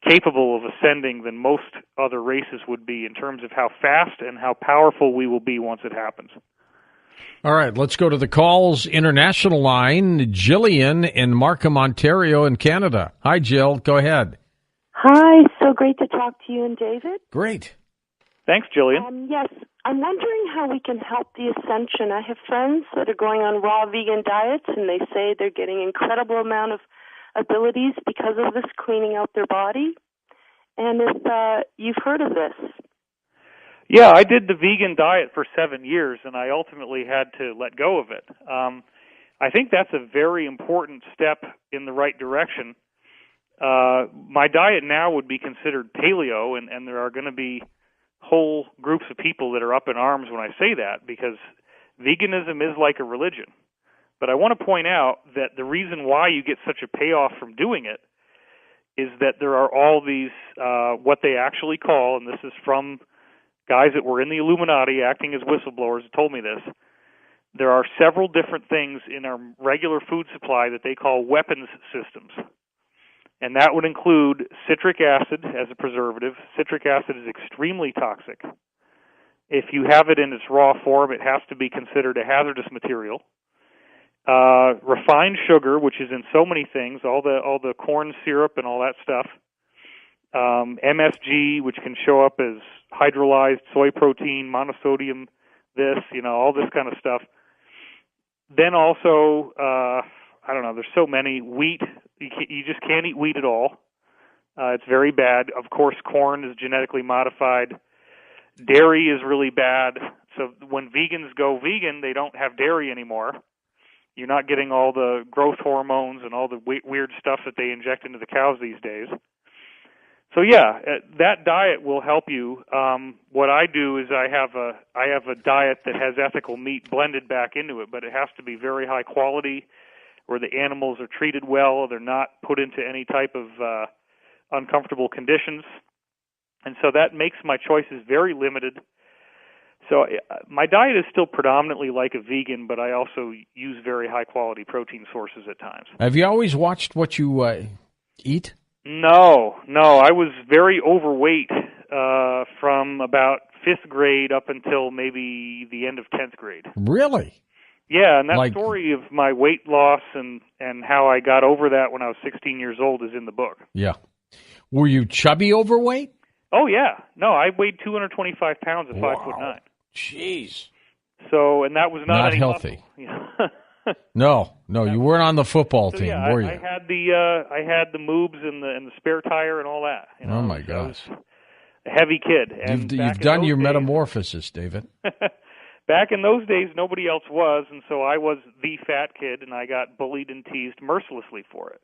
capable of ascending than most other races would be in terms of how fast and how powerful we will be once it happens. All right, let's go to the calls. International line, Jillian in Markham, Ontario in Canada. Hi, Jill. Go ahead. Hi, so great to talk to you and David. Great. Thanks, Jillian. Yes, I'm wondering how we can help the ascension. I have friends that are going on raw vegan diets, and they say they're getting incredible amount of abilities because of this, cleaning out their body. And if you've heard of this. Yeah, I did the vegan diet for 7 years, and I ultimately had to let go of it. I think that's a very important step in the right direction. My diet now would be considered paleo, and there are going to be whole groups of people that are up in arms when I say that, because veganism is like a religion. But I want to point out that the reason why you get such a payoff from doing it is that there are all these, what they actually call, and this is from guys that were in the Illuminati acting as whistleblowers who told me this, there are several different things in our regular food supply that they call weapons systems. And that would include citric acid as a preservative. Citric acid is extremely toxic. If you have it in its raw form, it has to be considered a hazardous material. Refined sugar, which is in so many things, all the corn syrup and all that stuff. MSG, which can show up as hydrolyzed soy protein, monosodium, all this kind of stuff. Then also, I don't know, there's so many. Wheat, you just can't eat wheat at all. It's very bad. Of course, corn is genetically modified. Dairy is really bad. So when vegans go vegan, they don't have dairy anymore. You're not getting all the growth hormones and all the weird stuff that they inject into the cows these days. So yeah, that diet will help you. What I do is I have a diet that has ethical meat blended back into it, but it has to be very high quality, where the animals are treated well, they're not put into any type of uncomfortable conditions. And so that makes my choices very limited. So my diet is still predominantly like a vegan, but I also use very high-quality protein sources at times. Have you always watched what you eat? No. I was very overweight from about 5th grade up until maybe the end of 10th grade. Really? Yeah, and that story of my weight loss and how I got over that when I was 16 years old is in the book. Yeah. Were you chubby overweight? Oh, yeah. No, I weighed 225 pounds at 5'9". Jeez. So, and that was not any healthy. No, you weren't on the football team, were you? I had the moobs and the spare tire and all that. Oh my gosh. I was a heavy kid. And you've done your metamorphosis, David. Back in those days, nobody else was, and so I was the fat kid, and I got bullied and teased mercilessly for it.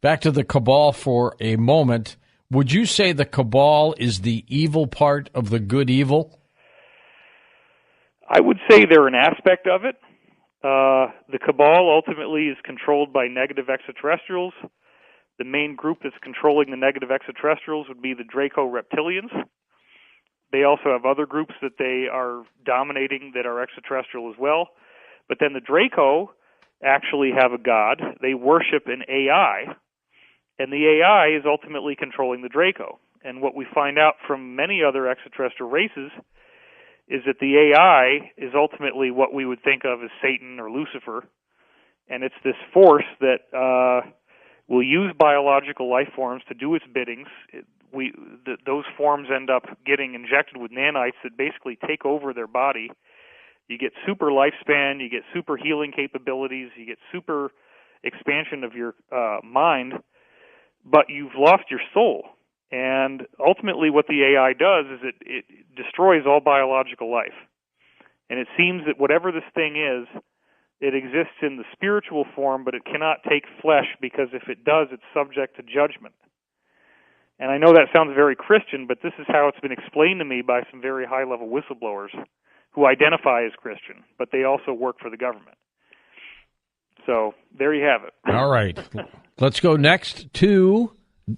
Back to the cabal for a moment. Would you say the cabal is the evil part of the good evil? I would say they're an aspect of it. The cabal ultimately is controlled by negative extraterrestrials. The main group that's controlling the negative extraterrestrials would be the Draco reptilians. They also have other groups that they are dominating that are extraterrestrial as well. But then the Draco actually have a god. They worship an AI, and the AI is ultimately controlling the Draco. And what we find out from many other extraterrestrial races is that the AI is ultimately what we would think of as Satan or Lucifer, and it's this force that will use biological life forms to do its biddings. Those forms end up getting injected with nanites that basically take over their body. You get super lifespan, you get super healing capabilities, you get super expansion of your mind, but you've lost your soul. And ultimately what the AI does is it destroys all biological life. And it seems that whatever this thing is, It exists in the spiritual form, but it cannot take flesh because if it does, it's subject to judgment. And I know that sounds very Christian, but this is how it's been explained to me by some very high-level whistleblowers who identify as Christian, but they also work for the government. So there you have it. All right. Let's go next to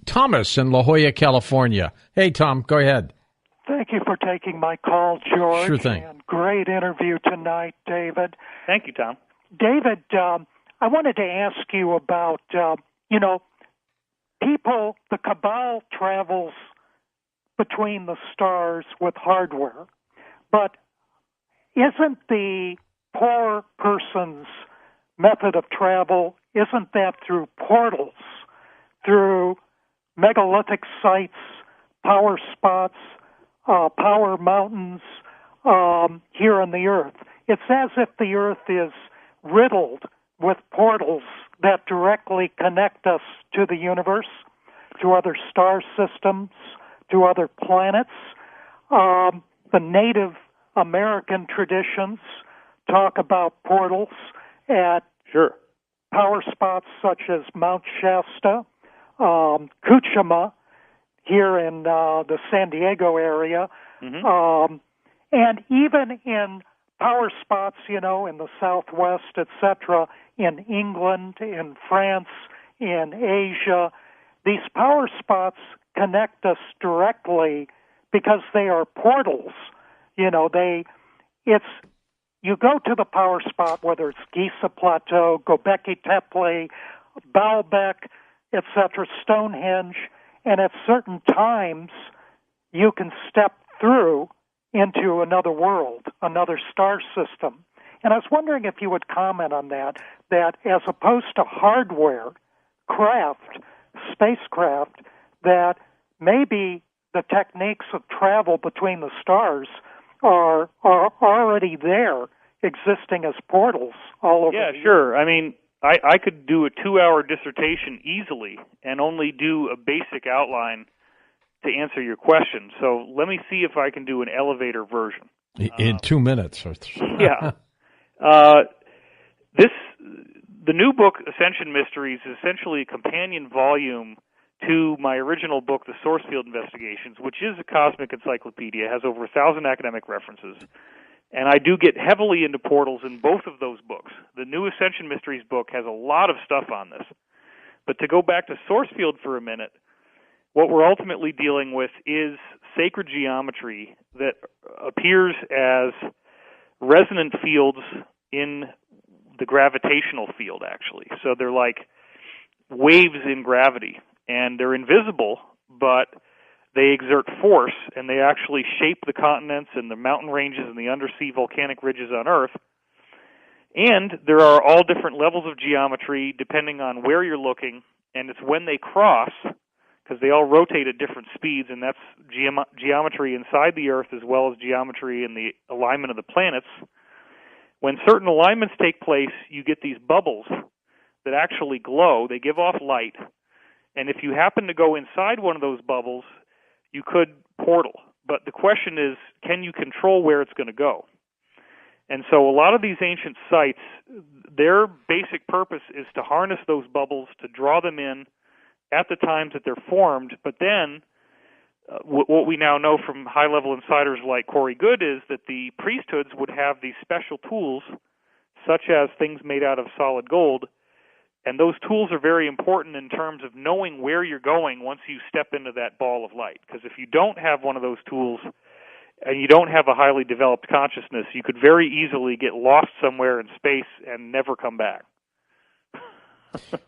Thomas in La Jolla, California. Hey, Tom, go ahead. Thank you for taking my call, George. Sure thing. And great interview tonight, David. Thank you, Tom. David, I wanted to ask you about, people, the cabal travels between the stars with hardware, but isn't the poor person's method of travel, isn't that through portals, through megalithic sites, power spots, power mountains here on the Earth? It's as if the Earth is riddled with portals that directly connect us to the universe, to other star systems, to other planets. The Native American traditions talk about portals at power spots such as Mount Shasta, Cuchama, here in the San Diego area, and even in power spots, in the Southwest, etc., in England, in France, in Asia. These power spots connect us directly because they are portals. You go to the power spot, whether it's Giza Plateau, Göbekli Tepe, Baalbek, etc., Stonehenge, and at certain times you can step through into another world, another star system. And I was wondering if you would comment on that as opposed to hardware, spacecraft, that maybe the techniques of travel between the stars are already there, existing as portals all over. Yeah, sure. I mean, I could do a 2-hour dissertation easily and only do a basic outline to answer your question. So let me see if I can do an elevator version. In 2 minutes. Yeah. The new book, Ascension Mysteries, is essentially a companion volume to my original book, The Source Field Investigations, which is a cosmic encyclopedia, has over 1,000 academic references. And I do get heavily into portals in both of those books. The new Ascension Mysteries book has a lot of stuff on this. But to go back to Source Field for a minute, what we're ultimately dealing with is sacred geometry that appears as resonant fields in the gravitational field, actually. So they're like waves in gravity, and they're invisible, but they exert force, and they actually shape the continents and the mountain ranges and the undersea volcanic ridges on Earth. And there are all different levels of geometry depending on where you're looking, and it's when they cross, because they all rotate at different speeds, and that's geometry inside the Earth as well as geometry in the alignment of the planets. When certain alignments take place, you get these bubbles that actually glow. They give off light. And if you happen to go inside one of those bubbles, you could portal. But the question is, can you control where it's going to go? And so a lot of these ancient sites, their basic purpose is to harness those bubbles, to draw them in at the times that they're formed. But then what we now know from high-level insiders like Corey Good is that the priesthoods would have these special tools, such as things made out of solid gold, and those tools are very important in terms of knowing where you're going once you step into that ball of light. Because if you don't have one of those tools and you don't have a highly developed consciousness, you could very easily get lost somewhere in space and never come back.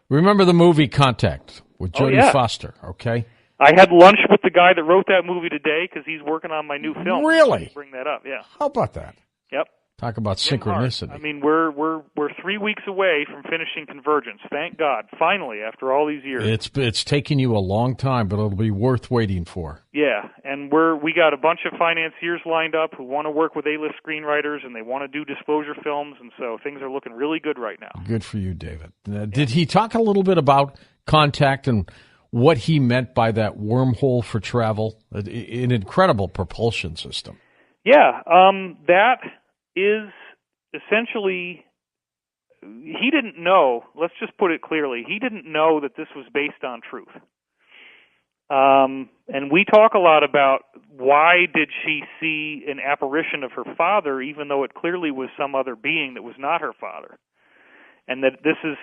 Remember the movie Contact with Jodie Foster, okay? I had lunch with the guy that wrote that movie today because he's working on my new film. Really? Bring that up, yeah. How about that? Yep. Talk about synchronicity. I mean, we're 3 weeks away from finishing Convergence. Thank God, finally, after all these years. It's taken you a long time, but it'll be worth waiting for. Yeah, and we got a bunch of financiers lined up who want to work with A-list screenwriters, and they want to do disclosure films, and so things are looking really good right now. Good for you, David. Did he talk a little bit about Contact and what he meant by that wormhole for travel? An incredible propulsion system. Yeah, that is essentially he didn't know, let's just put it clearly, he didn't know that this was based on truth. And we talk a lot about why did she see an apparition of her father, even though it clearly was some other being that was not her father. And that this is,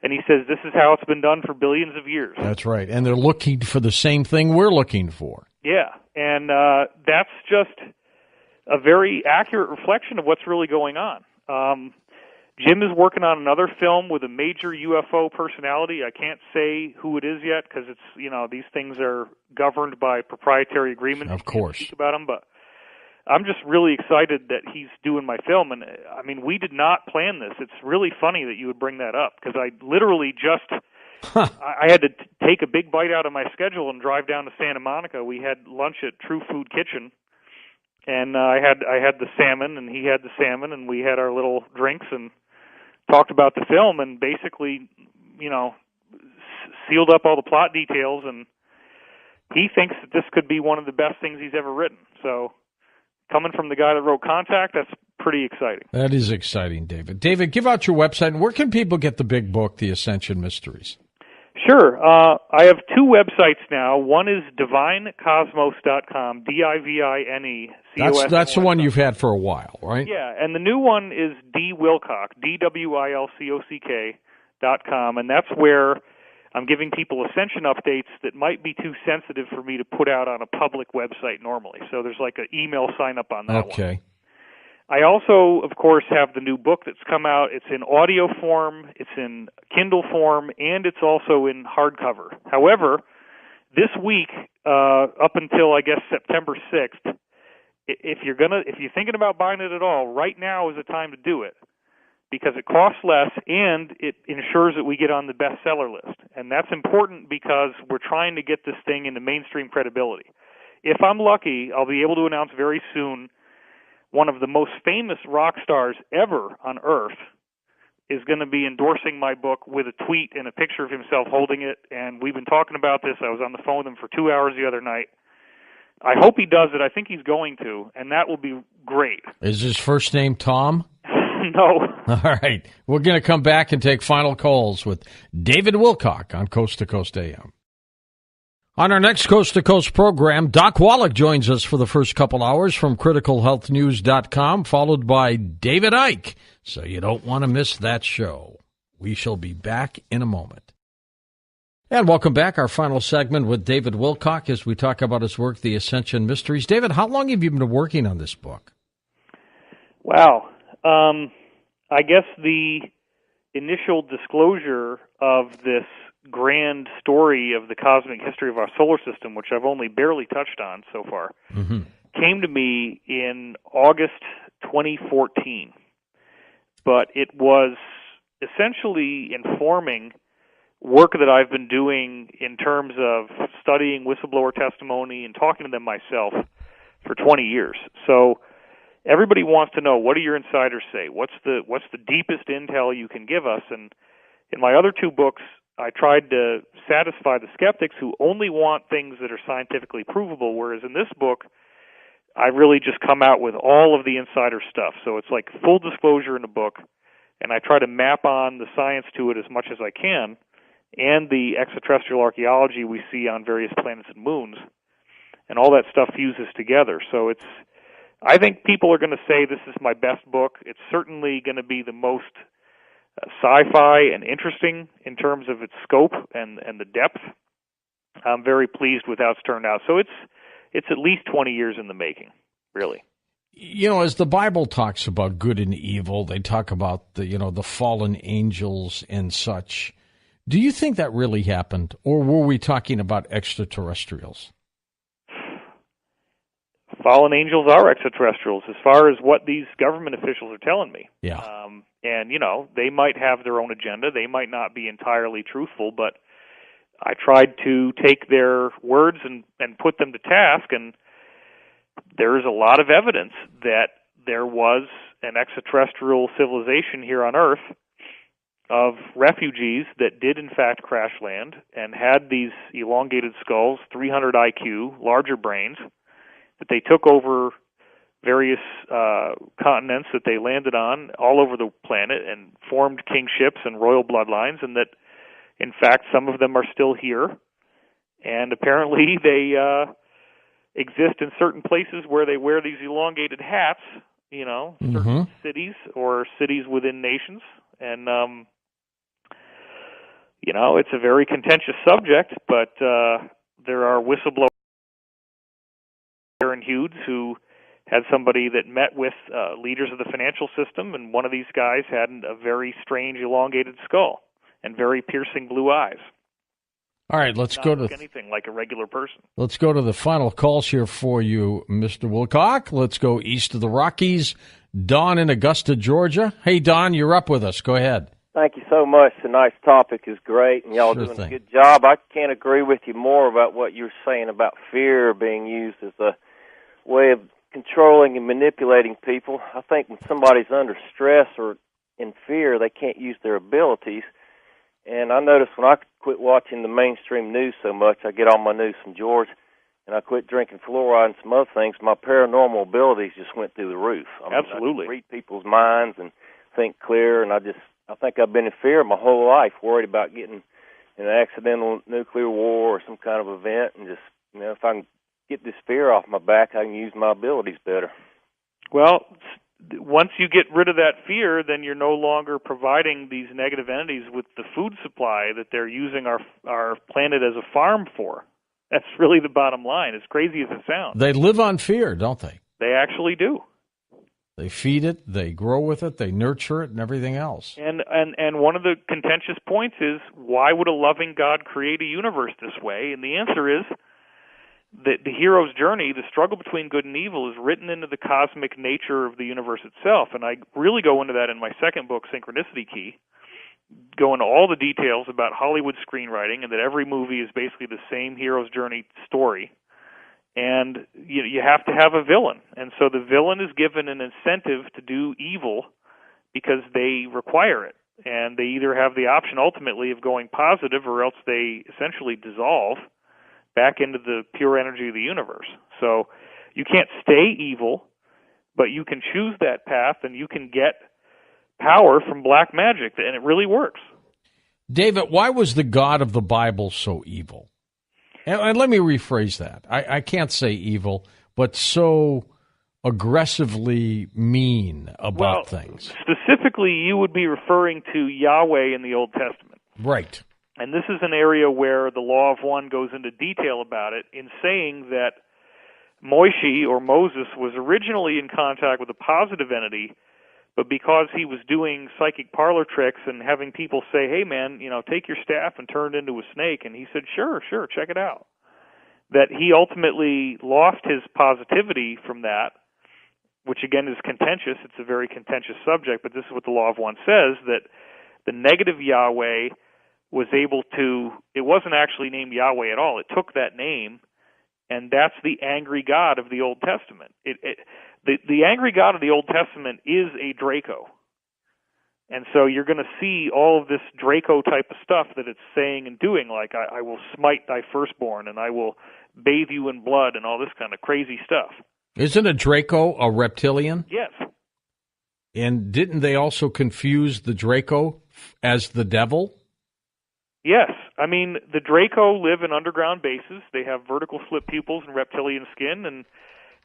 and he says, this is how it's been done for billions of years. That's right. And they're looking for the same thing we're looking for. Yeah. And that's just a very accurate reflection of what's really going on. Jim is working on another film with a major UFO personality. I can't say who it is yet because it's, these things are governed by proprietary agreements. Of course. Speak about them, but I'm just really excited that he's doing my film. And I mean, we did not plan this. It's really funny that you would bring that up because I literally just, I had to take a big bite out of my schedule and drive down to Santa Monica. We had lunch at True Food Kitchen. And I had the salmon, and he had the salmon, and we had our little drinks and talked about the film, and basically, sealed up all the plot details. And he thinks that this could be one of the best things he's ever written. So, coming from the guy that wrote Contact, that's pretty exciting. That is exciting, David. David, give out your website. Where can people get the big book, The Ascension Mysteries? Sure. I have two websites now. One is divinecosmos.com, DIVINECOS. That's the one you've had for a while, right? Yeah, and the new one is DWilcock, DWILCOCK.com, and that's where I'm giving people Ascension updates that might be too sensitive for me to put out on a public website normally. So there's like an email sign-up on that one. Okay. I also, of course, have the new book that's come out. It's in audio form, it's in Kindle form, and it's also in hardcover. However, this week, up until I guess September 6th, if you're thinking about buying it at all, right now is the time to do it because it costs less and it ensures that we get on the bestseller list. And that's important because we're trying to get this thing into mainstream credibility. If I'm lucky, I'll be able to announce very soon one of the most famous rock stars ever on Earth is going to be endorsing my book with a tweet and a picture of himself holding it, and we've been talking about this. I was on the phone with him for 2 hours the other night. I hope he does it. I think he's going to, and that will be great. Is his first name Tom? No. All right. We're going to come back and take final calls with David Wilcock on Coast to Coast AM. On our next Coast to Coast program, Doc Wallach joins us for the first couple hours from criticalhealthnews.com, followed by David Icke. So you don't want to miss that show. We shall be back in a moment. And welcome back. Our final segment with David Wilcock as we talk about his work, The Ascension Mysteries. David, how long have you been working on this book? Wow. I guess the initial disclosure of this grand story of the cosmic history of our solar system, which I've only barely touched on so far, came to me in August 2014. But it was essentially informing work that I've been doing in terms of studying whistleblower testimony and talking to them myself for 20 years. So everybody wants to know, what do your insiders say? What's the deepest intel you can give us? And in my other two books, I tried to satisfy the skeptics who only want things that are scientifically provable, whereas in this book, I really just come out with all of the insider stuff. So it's like full disclosure in the book, and I try to map on the science to it as much as I can, and the extraterrestrial archaeology we see on various planets and moons, and all that stuff fuses together. So I think people are going to say this is my best book. It's certainly going to be the most sci-fi and interesting in terms of its scope and the depth. I'm very pleased with how it's turned out. So it's at least 20 years in the making, really. You know, as the Bible talks about good and evil, they talk about the fallen angels and such. Do you think that really happened, or were we talking about extraterrestrials? Fallen angels are extraterrestrials, as far as what these government officials are telling me. Yeah. And, they might have their own agenda. They might not be entirely truthful, but I tried to take their words and put them to task, and there is a lot of evidence that there was an extraterrestrial civilization here on Earth of refugees that did, in fact, crash land and had these elongated skulls, 300 IQ, larger brains, that they took over various continents that they landed on all over the planet and formed kingships and royal bloodlines, and that, in fact, some of them are still here. And apparently they exist in certain places where they wear these elongated hats, certain cities or cities within nations. And, it's a very contentious subject, but there are whistleblowers, Aaron Hughes, who had somebody that met with leaders of the financial system, and one of these guys had a very strange elongated skull and very piercing blue eyes. All right, let's go to anything like a regular person. Let's go to the final calls here for you, Mr. Wilcock. Let's go east of the Rockies. Don in Augusta, Georgia. Hey, Don, you're up with us. Go ahead. Thank you so much. Tonight's topic is great, and y'all doing a good job. I can't agree with you more about what you're saying about fear being used as a way of controlling and manipulating people. I think when somebody's under stress or in fear, they can't use their abilities. And I noticed when I quit watching the mainstream news so much, I get all my news from George, and I quit drinking fluoride and some other things, my paranormal abilities just went through the roof. Absolutely. I can read people's minds and think clear, and I think I've been in fear my whole life, worried about getting in an accidental nuclear war or some kind of event, and just, if I can get this fear off my back, I can use my abilities better. Well, once you get rid of that fear, then you're no longer providing these negative entities with the food supply that they're using our planet as a farm for. That's really the bottom line, as crazy as it sounds. They live on fear, don't they? They actually do. They feed it, they grow with it, they nurture it, and everything else. And one of the contentious points is, why would a loving God create a universe this way? And the answer is that the hero's journey, the struggle between good and evil, is written into the cosmic nature of the universe itself. And I really go into that in my second book, Synchronicity Key, go into all the details about Hollywood screenwriting, and that every movie is basically the same hero's journey story. And you have to have a villain. And so the villain is given an incentive to do evil because they require it. And they either have the option ultimately of going positive, or else they essentially dissolve back into the pure energy of the universe. So you can't stay evil, but you can choose that path, and you can get power from black magic, and it really works. David, why was the God of the Bible so evil? And let me rephrase that. I can't say evil, but so aggressively mean about things. Specifically, you would be referring to Yahweh in the Old Testament. Right. And this is an area where the Law of One goes into detail about it, in saying that Moshe, or Moses, was originally in contact with a positive entity, but because he was doing psychic parlor tricks and having people say, hey, man, take your staff and turn it into a snake, and he said, sure, check it out, that he ultimately lost his positivity from that, which, again, is contentious. It's a very contentious subject, but this is what the Law of One says, that the negative Yahweh was able to, it wasn't actually named Yahweh at all. It took that name, and that's the angry God of the Old Testament. The angry God of the Old Testament is a Draco. And so you're going to see all of this Draco type of stuff that it's saying and doing, like I will smite thy firstborn, and I will bathe you in blood, and all this kind of crazy stuff. Isn't a Draco a reptilian? Yes. And didn't they also confuse the Draco as the devil? Yes. I mean, the Draco live in underground bases. They have vertical slit pupils and reptilian skin, and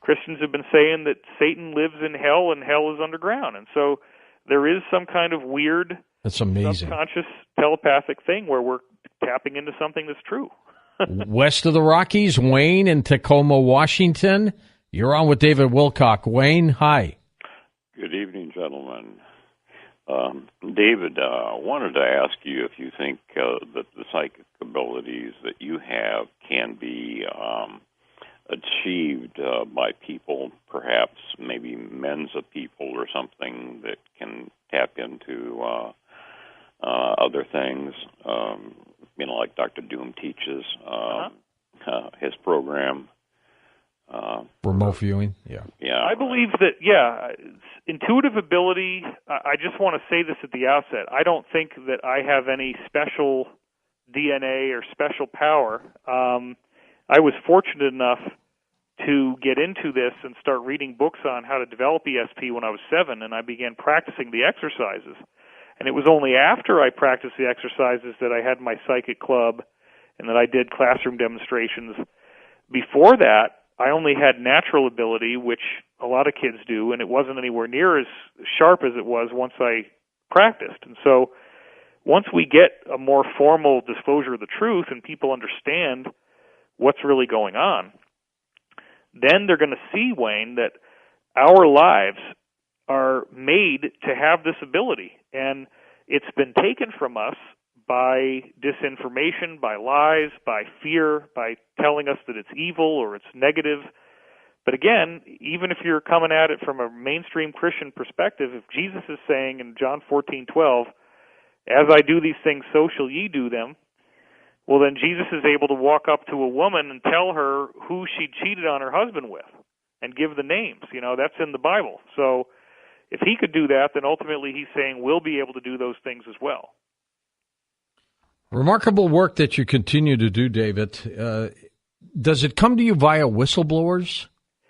Christians have been saying that Satan lives in hell, and hell is underground. And so there is some kind of weird, that's amazing, subconscious telepathic thing where we're tapping into something that's true. West of the Rockies, Wayne in Tacoma, Washington. You're on with David Wilcock. Wayne, hi. Good evening, gentlemen. David, I wanted to ask you if you think that the psychic abilities that you have can be achieved by people, perhaps maybe men's of people or something that can tap into other things, like Dr. Doom teaches, his program. Remote viewing, yeah. I believe that, intuitive ability, I just want to say this at the outset. I don't think that I have any special DNA or special power. I was fortunate enough to get into this and start reading books on how to develop ESP when I was 7, and I began practicing the exercises. And it was only after I practiced the exercises that I had my psychic club and that I did classroom demonstrations. Before that, I only had natural ability, which a lot of kids do, and it wasn't anywhere near as sharp as it was once I practiced. And so once we get a more formal disclosure of the truth and people understand what's really going on, then they're going to see, Wayne, that our lives are made to have this ability. And it's been taken from us by disinformation, by lies, by fear, by telling us that it's evil or it's negative. But again, even if you're coming at it from a mainstream Christian perspective, if Jesus is saying in John 14:12, "As I do these things, so shall ye do them," well, then Jesus is able to walk up to a woman and tell her who she cheated on her husband with and give the names. You know, that's in the Bible. So if he could do that, then ultimately he's saying we'll be able to do those things as well. Remarkable work that you continue to do, David. Does it come to you via whistleblowers,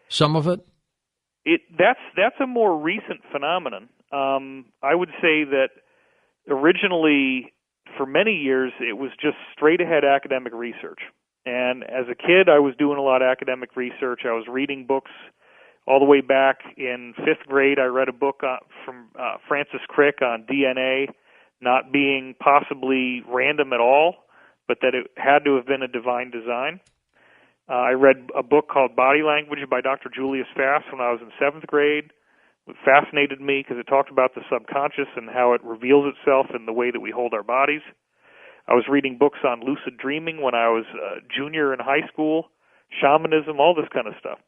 some of it? That's a more recent phenomenon. I would say that originally, for many years, it was just straight-ahead academic research. And as a kid, I was doing a lot of academic research. I was reading books all the way back in 5th grade. I read a book from Francis Crick on DNA not being possibly random at all, but that it had to have been a divine design. I read a book called Body Language by Dr. Julius Fast when I was in 7th grade. It fascinated me because it talked about the subconscious and how it reveals itself in the way that we hold our bodies. I was reading books on lucid dreaming when I was a junior in high school, shamanism, all this kind of stuff.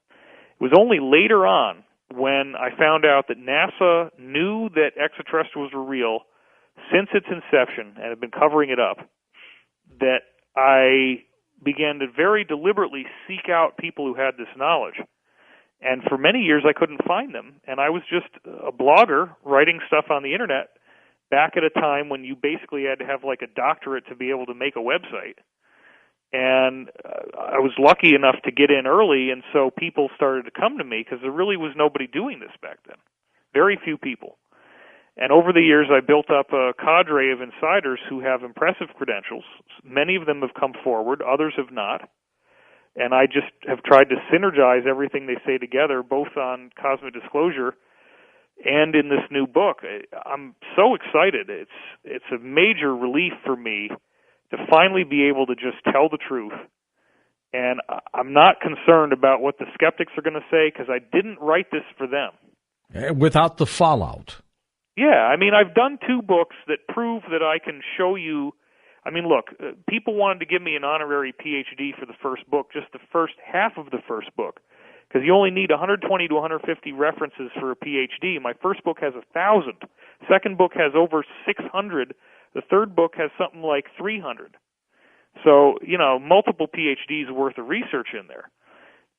It was only later on when I found out that NASA knew that extraterrestrials were real since its inception and had been covering it up, that I began to very deliberately seek out people who had this knowledge. And for many years, I couldn't find them. And I was just a blogger writing stuff on the Internet back at a time when you basically had to have like a doctorate to be able to make a website. And I was lucky enough to get in early, and so people started to come to me because there really was nobody doing this back then. Very few people. And over the years, I built up a cadre of insiders who have impressive credentials. Many of them have come forward, others have not. And I just have tried to synergize everything they say together, both on Cosmic Disclosure and in this new book. I'm so excited. It's a major relief for me to finally be able to just tell the truth. And I'm not concerned about what the skeptics are going to say because I didn't write this for them. Without the fallout. Yeah, I mean, I've done 2 books that prove that I can show you. I mean, look, people wanted to give me an honorary PhD for the first book, just the first half of the first book, because you only need 120 to 150 references for a PhD. My first book has 1,000. Second book has over 600. The third book has something like 300. So, you know, multiple PhDs worth of research in there.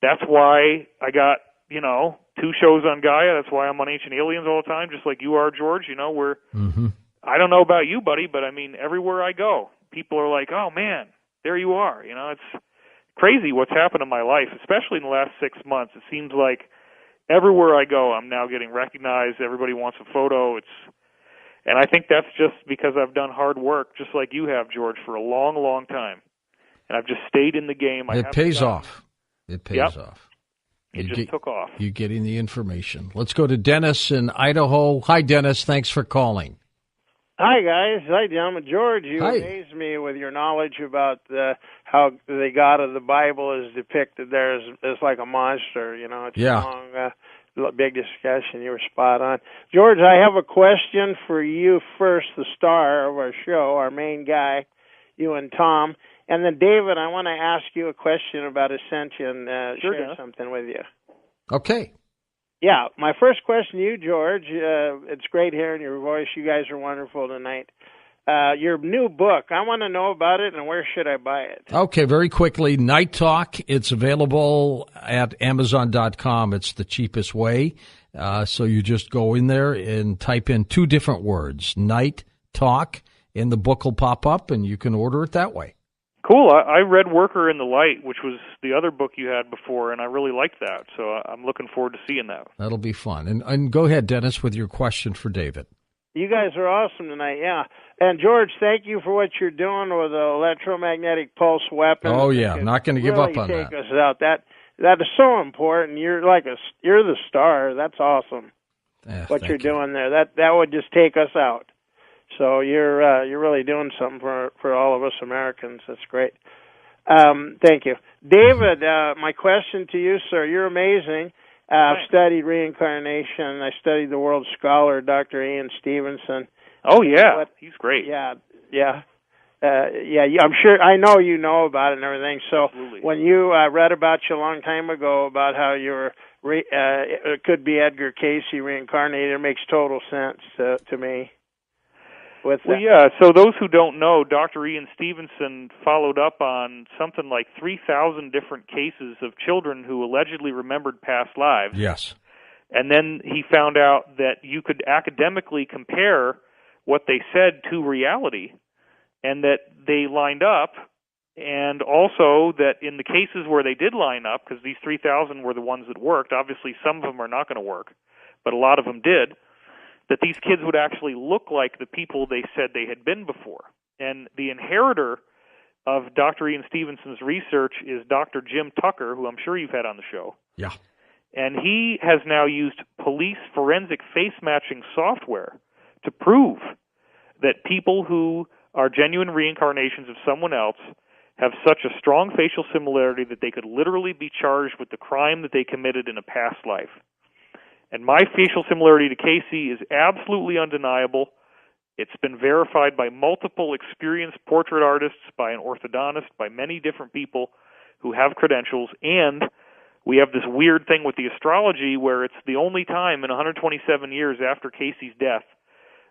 That's why I got, 2 shows on Gaia. That's why I'm on Ancient Aliens all the time, just like you are, George. You know, I don't know about you, buddy, but I mean, everywhere I go, people are like, "Oh man, there you are." You know, it's crazy what's happened in my life, especially in the last 6 months. It seems like everywhere I go, I'm now getting recognized. Everybody wants a photo. And I think that's just because I've done hard work, just like you have, George, for a long, long time. And I've just stayed in the game. It pays off. It pays off. It just took off. You're getting the information. Let's go to Dennis in Idaho. Hi, Dennis. Thanks for calling. Hi, guys. Hi, gentlemen. George, you amaze me with your knowledge about how the God of the Bible is depicted there as like a monster. You know, it's a long, big discussion. You were spot on. George, I have a question for you first, the star of our show, our main guy, you and Tom. And then, David, I want to ask you a question about ascension, share something with you. Okay. Yeah, my first question to you, George, it's great hearing your voice. You guys are wonderful tonight. Your new book, I want to know about it, and where should I buy it? Okay, very quickly, Night Talk. It's available at Amazon.com. It's the cheapest way. So you just go in there and type in 2 different words, Night Talk, and the book will pop up, and you can order it that way. cool. I read Worker in the Light, which was the other book you had before, and I really liked that. So I'm looking forward to seeing that. That'll be fun. And go ahead, Dennis, with your question for David. You guys are awesome tonight, yeah. And George, thank you for what you're doing with the electromagnetic pulse weapon. Oh yeah, I'm not going to give up on that. Take us out. That is so important. You're the star. That's awesome. What you're doing there. That would just take us out. So you're really doing something for all of us Americans. That's great. Thank you, David. My question to you, sir. You're amazing. I've studied reincarnation. I studied the world scholar, Dr. Ian Stevenson. Oh, yeah. He's great. Yeah. I'm sure. I know you know about it and everything. So Absolutely. When you read about you a long time ago about how you were, it could be Edgar Cayce reincarnated, it makes total sense to me. So those who don't know, Dr. Ian Stevenson followed up on something like 3,000 different cases of children who allegedly remembered past lives. Yes. And then he found out that you could academically compare what they said to reality, and that they lined up, and also that in the cases where they did line up, because these 3,000 were the ones that worked, obviously some of them are not going to work, but a lot of them did, that these kids would actually look like the people they said they had been before. And the inheritor of Dr. Ian Stevenson's research is Dr. Jim Tucker, who I'm sure you've had on the show. Yeah. And he has now used police forensic face matching software to prove that people who are genuine reincarnations of someone else have such a strong facial similarity that they could literally be charged with the crime that they committed in a past life. And my facial similarity to Cayce is absolutely undeniable. It's been verified by multiple experienced portrait artists, by an orthodontist, by many different people who have credentials, and we have this weird thing with the astrology where it's the only time in 127 years after Cayce's death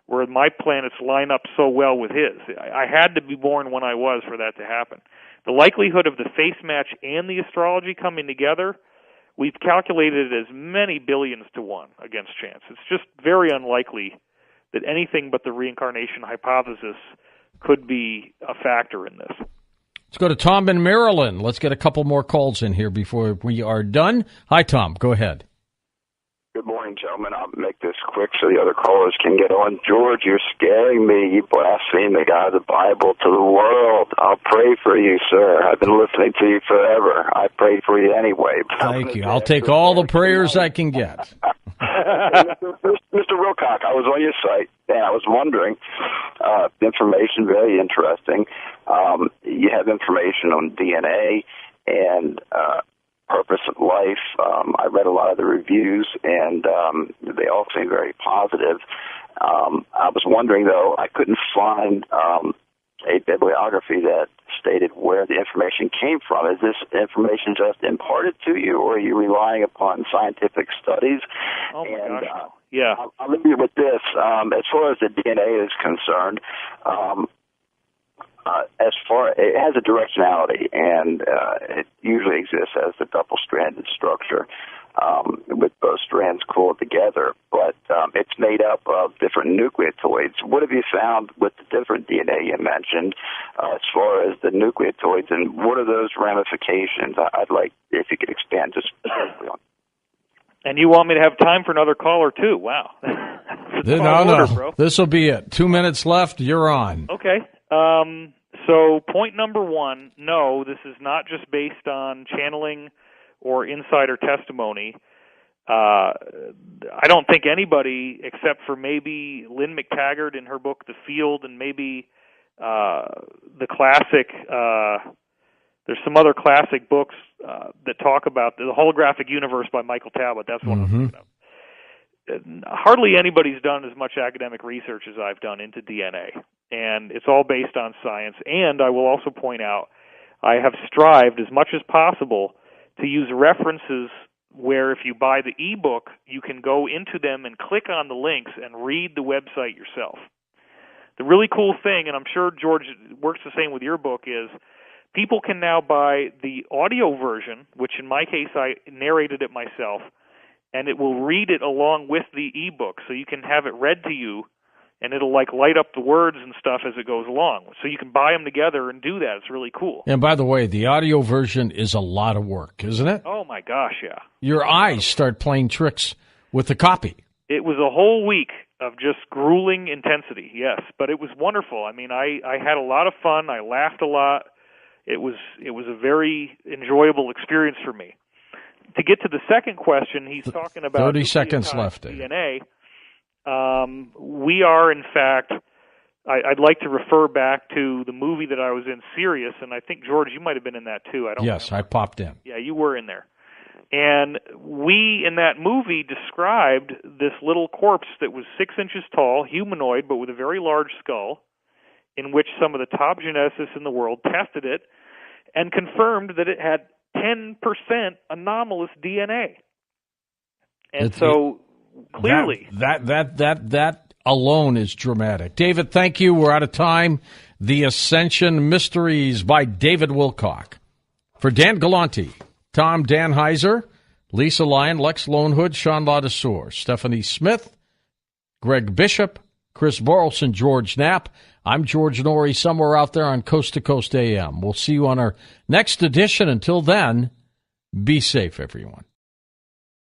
where my planets line up so well with his. I had to be born when I was for that to happen. The likelihood of the face match and the astrology coming together, we've calculated as many billions to one against chance. It's just very unlikely that anything but the reincarnation hypothesis could be a factor in this. Let's go to Tom in Maryland. Let's get a couple more calls in here before we are done. Hi, Tom. Go ahead. Good morning, gentlemen. I'll make this quick so the other callers can get on. George, you're scaring me. You blaspheme the God of the Bible to the world. I'll pray for you, sir. I've been listening to you forever. I pray for you anyway. Thank you. I'll take all the prayers I can get. Mr. Wilcock, I was on your site, and I was wondering, information very interesting. You have information on DNA and purpose of life. I read a lot of the reviews, and they all seem very positive. I was wondering, though, I couldn't find a bibliography that stated where the information came from. Is this information just imparted to you, or are you relying upon scientific studies? Oh, my gosh. Yeah. I'll leave you with this. As far as the DNA is concerned, it has a directionality, and it usually exists as a double-stranded structure with both strands coiled together, but it's made up of different nucleotides. What have you found with the different DNA you mentioned as far as the nucleotides, and what are those ramifications? I'd like if you could expand just briefly on. And you want me to have time for another caller, too? Wow. No. This will be it. 2 minutes left. You're on. Okay. So point number one, no, this is not just based on channeling or insider testimony. I don't think anybody, except for maybe Lynn McTaggart in her book The Field, and maybe the classic, there's some other classic books that talk about the holographic universe by Michael Talbot. That's what I'm thinking of. Hardly anybody's done as much academic research as I've done into DNA, and it's all based on science. And I will also point out, I have strived as much as possible to use references where if you buy the ebook, you can go into them and click on the links and read the website yourself. The really cool thing, and I'm sure, George, works the same with your book, is people can now buy the audio version, which in my case I narrated it myself, and it will read it along with the ebook, so you can have it read to you and it'll like light up the words and stuff as it goes along. So you can buy them together and do that. It's really cool. And by the way, the audio version is a lot of work, isn't it? Oh my gosh, yeah. Your eyes start playing tricks with the copy. It was a whole week of just grueling intensity, yes, but it was wonderful. I mean, I had a lot of fun. I laughed a lot. It was a very enjoyable experience for me. To get to the second question, he's talking about 30 seconds left. DNA. We are, in fact, I'd like to refer back to the movie that I was in, Sirius, and I think, George, you might have been in that too. Yes, remember. I popped in. Yeah, you were in there. And we, in that movie, described this little corpse that was 6 inches tall, humanoid, but with a very large skull, in which some of the top geneticists in the world tested it and confirmed that it had 10% anomalous DNA. And clearly, that alone is dramatic. David, thank you. We're out of time. The Ascension Mysteries by David Wilcock. For Dan Galante, Tom Danheiser, Lisa Lyon, Lex Lonehood, Sean Ladesseur, Stephanie Smith, Greg Bishop, Chris Borelson, George Knapp. I'm George Norrie, somewhere out there on Coast to Coast AM. We'll see you on our next edition. Until then, be safe, everyone.